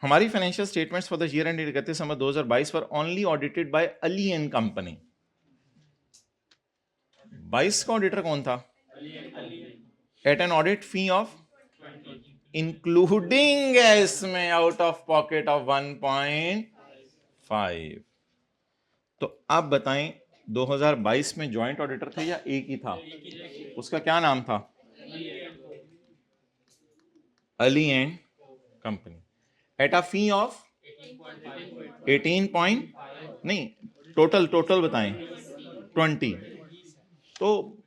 हमारी financial statements for the year end 31 December 2022 were only audited by Ali and company. 22 का ऑडिटर कौन था? At an audit fee of including इसमें आउट ऑफ पॉकेट ऑफ 1.5। तो आप बताएं 2022 में जॉइंट ऑडिटर थे या एक ही था? उसका क्या नाम था? Ali and company, eight a fee of 18 नहीं, टोटल बताएं 20। तो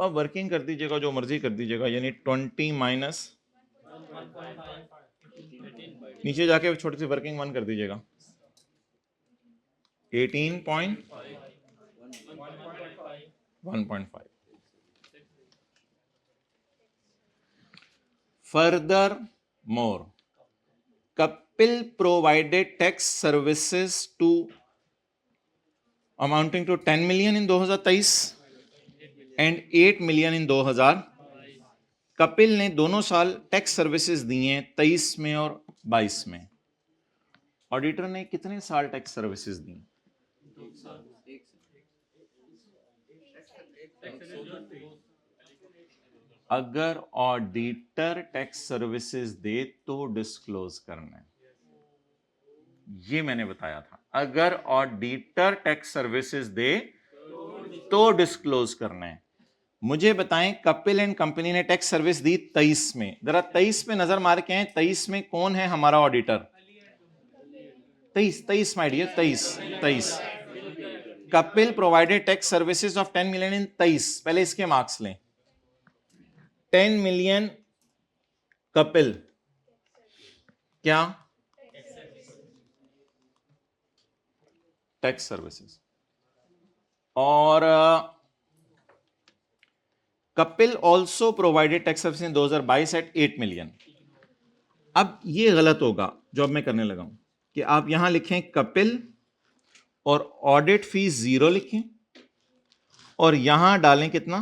आप वर्किंग कर दीजिएगा, जो मर्जी कर दीजिएगा, यानी 20 माइनस, नीचे जाके छोटी सी वर्किंग 1 कर दीजिएगा, 18.1.5। Furthermore, Kapil provided tax services to amounting to 10 million in 2023 and 8 million in 2000। Kapil ने दोनों साल टैक्स सर्विसेज दी हैं 23 में और 22 में। ऑडिटर ने कितने साल टैक्स सर्विसेज दी? अगर ऑडिटर टैक्स सर्विसेज दे तो डिस्क्लोज करना है, ये मैंने बताया था। अगर ऑडिटर टैक्स सर्विसेज दे तो डिस्क्लोज करना है। मुझे बताएं, कपिल एंड कंपनी ने टैक्स सर्विस दी 23 में, जरा 23 में नजर मार के आए, 23 में कौन है हमारा auditor? 23 my dear, 23 Kapil provided tax services of 10 million in 23। पहले इसके मार्क्स लें। 10 मिलियन कपिल क्या? Tax services. और Kapil also provided tax service in 2022 at 8 million. अब ये गलत होगा जो अब मैं करने लगा हूं कि आप यहां लिखें कपिल और ऑडिट फीस 0 लिखें और यहां डालें कितना?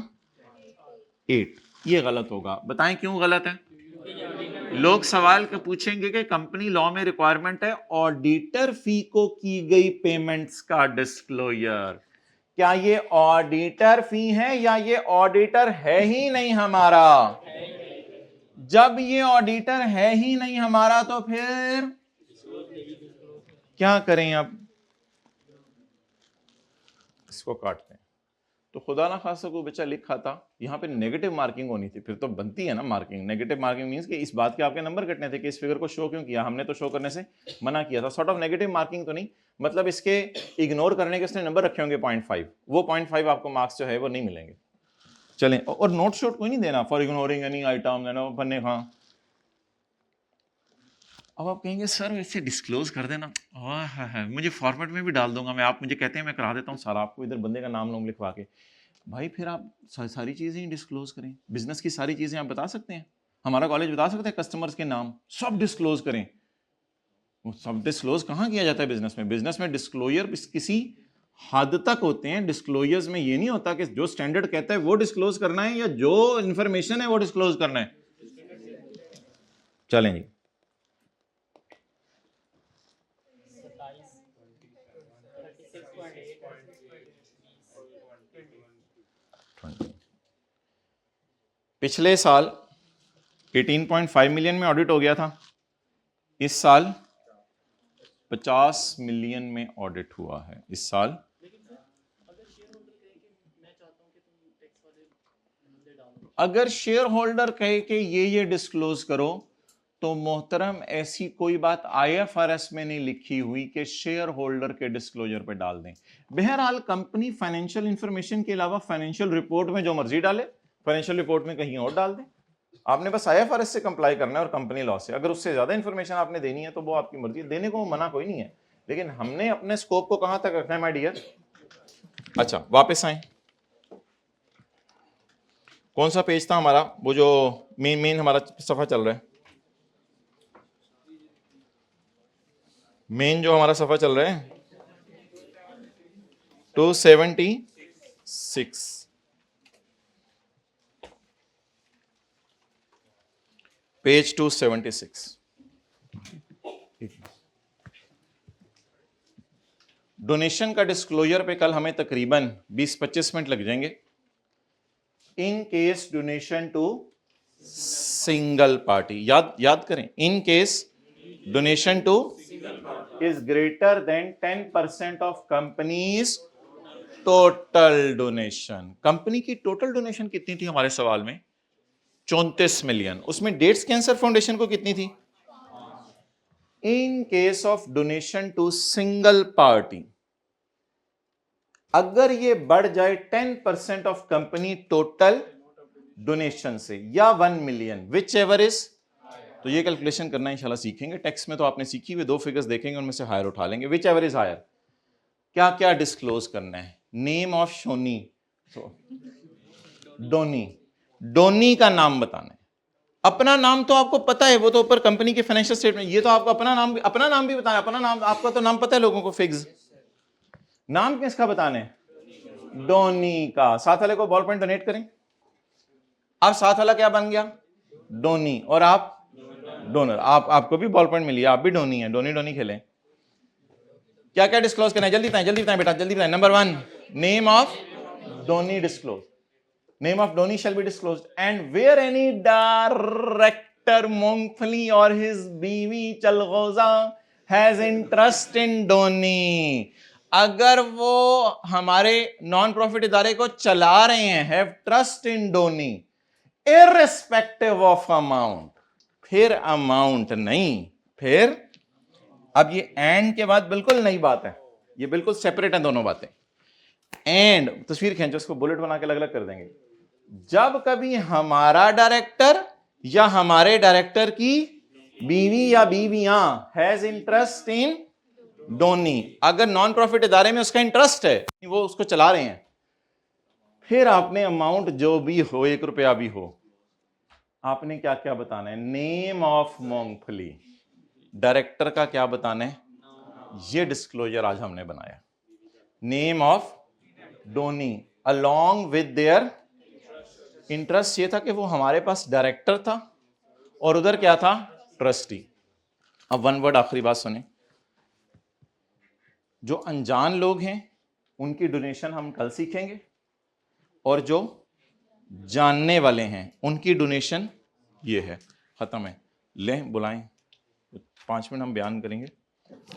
8। ये गलत होगा। बताएं क्यों गलत है? लोग सवाल के पूछेंगे कि कंपनी लॉ में रिक्वायरमेंट है ऑडिटर फी को की गई पेमेंट्स का डिस्क्लोजर। क्या ये ऑडिटर फी है या ये ऑडिटर है ही नहीं हमारा? जब ये ऑडिटर है ही नहीं हमारा तो फिर क्या करें? अब इसको काटते हैं। तो खुदा ना खासा कोई बच्चा लिखा था यहां पे नेगेटिव मार्किंग होनी थी, फिर तो बनती है ना मार्किंग। नेगेटिव मार्किंग मींस कि इस बात के आपके नंबर कटने थे कि इस फिगर को शो क्यों किया, हमने तो शो करने से मना किया था। सॉर्ट ऑफ नेगेटिव मार्किंग तो नहीं, मतलब इसके इग्नोर करने के उसने नंबर रखे होंगे 0.5, वो 0.5 आपको मार्क्स जो है वो नहीं मिलेंगे। चलें, और नोट शोट कोई नहीं देना फॉर इग्नोरिंग एनी आइटम देना पन्ने। हाँ, अब आप कहेंगे सर इसे डिस्क्लोज कर देना। हाँ, मुझे फॉर्मेट में भी डाल दूंगा मैं, आप मुझे कहते हैं मैं करा देता हूँ सारा, आपको इधर बंदे का नाम लिखवा के। भाई फिर आप सारी चीजें डिस्क्लोज करें, बिजनेस की सारी चीजें आप बता सकते हैं, हमारा कॉलेज बता सकते हैं, कस्टमर्स के नाम सब डिस्क्लोज करें। वो सब डिस्क्लोज कहाँ किया जाता है बिजनेस में? बिजनेस में डिस्क्लोजर किसी हद तक होते हैं। डिस्क्लोजर्स में ये नहीं होता कि जो स्टैंडर्ड कहता है वो डिस्क्लोज करना है या जो इंफॉर्मेशन है वो डिस्क्लोज करना है। चलें जी, पिछले साल 18.5 मिलियन में ऑडिट हो गया था, इस साल 50 मिलियन में ऑडिट हुआ है। इस साल अगर शेयर होल्डर कहे कि ये डिस्क्लोज करो तो मोहतरम ऐसी कोई बात IFRS में नहीं लिखी हुई कि शेयर होल्डर के डिस्क्लोजर पे डाल दें। बहरहाल कंपनी फाइनेंशियल इंफॉर्मेशन के अलावा फाइनेंशियल रिपोर्ट में जो मर्जी डाले, फाइनेंशियल रिपोर्ट में कहीं और डाल दें। आपने बस IFRS से कंप्लाई करना है और कंपनी लॉ से। अगर उससे ज्यादा इंफॉर्मेशन आपने देनी है तो वो आपकी मर्जी, देने को मना कोई नहीं है, लेकिन हमने अपने स्कोप को कहां तक रखना है माय डियर। अच्छा, वापस आए। कौन सा पेज था हमारा? वो जो मेन हमारा सफा चल रहा है, मेन जो हमारा सफा चल रहा है 276, पेज 276। डोनेशन का डिस्क्लोजर पे कल हमें तकरीबन 20-25 मिनट लग जाएंगे। In case donation to single party, याद करें, in case donation to is greater than 10% of companies total donation. Company की टोटल डोनेशन कितनी थी हमारे सवाल में? 34 मिलियन। उसमें डेट्स कैंसर फाउंडेशन को कितनी थी? In case of donation to single party, अगर ये बढ़ जाए 10% ऑफ कंपनी टोटल डोनेशन से या 1 मिलियन, विच एवर इज, तो ये कैलकुलेशन करना इंशाल्लाह सीखेंगे। टैक्स में तो आपने सीखी हुई, 2 फिगर्स देखेंगे उनमें से हायर उठा लेंगे। विच एवर इज हायर, क्या क्या डिस्क्लोज करना है? नेम ऑफ शोनी, डोनी का नाम बताना है। अपना नाम तो आपको पता है, वो तो ऊपर कंपनी के फाइनेंशियल स्टेटमेंट, ये तो आपको अपना नाम भी बताना है। अपना नाम आपका तो नाम पता है लोगों को फिक्स। नाम किसका बताने, डोनी का। साथ वाले को बॉल पॉइंट डोनेट करें। अब साथ वाला क्या बन गया, डोनी, और आप डोनर। आपको भी बॉल पॉइंट मिली, आप भी डोनी है, डोनी डोनी खेलें। क्या क्या डिस्क्लोज करना है, जल्दी बताएं बेटा, जल्दी बताएं। Number 1, name of donee disclose, name of donee shall be disclosed, and where any director मूंगफली और his बीवी चलगोजा has interest in डोनी, अगर वो हमारे नॉन प्रॉफिट इदारे को चला रहे हैं, have trust in donee, irrespective of amount, फिर अमाउंट नहीं, फिर अब ये एंड के बाद बिल्कुल नई बात है, ये बिल्कुल सेपरेट है दोनों बातें। एंड तस्वीर खींचो, उसको बुलेट बना के अलग अलग कर देंगे। जब कभी हमारा डायरेक्टर या हमारे डायरेक्टर की बीवी या बीवियां हैज इंटरेस्ट इन डोनी, अगर नॉन प्रॉफिट इदारे में उसका इंटरेस्ट है, वो उसको चला रहे हैं, फिर आपने अमाउंट जो भी हो, 1 रुपया भी हो, आपने क्या क्या बताना है, नेम ऑफ मूंगफली, डायरेक्टर का क्या बताना है, ये डिस्क्लोजर आज हमने बनाया। Name of donee along with their interest. ये था कि वो हमारे पास डायरेक्टर था और उधर क्या था, ट्रस्टी। अब 1 वर्ड आखिरी बात सुने, जो अनजान लोग हैं उनकी डोनेशन हम कल सीखेंगे, और जो जानने वाले हैं उनकी डोनेशन ये है, खत्म है। लें बुलाएं, 5 मिनट हम बयान करेंगे।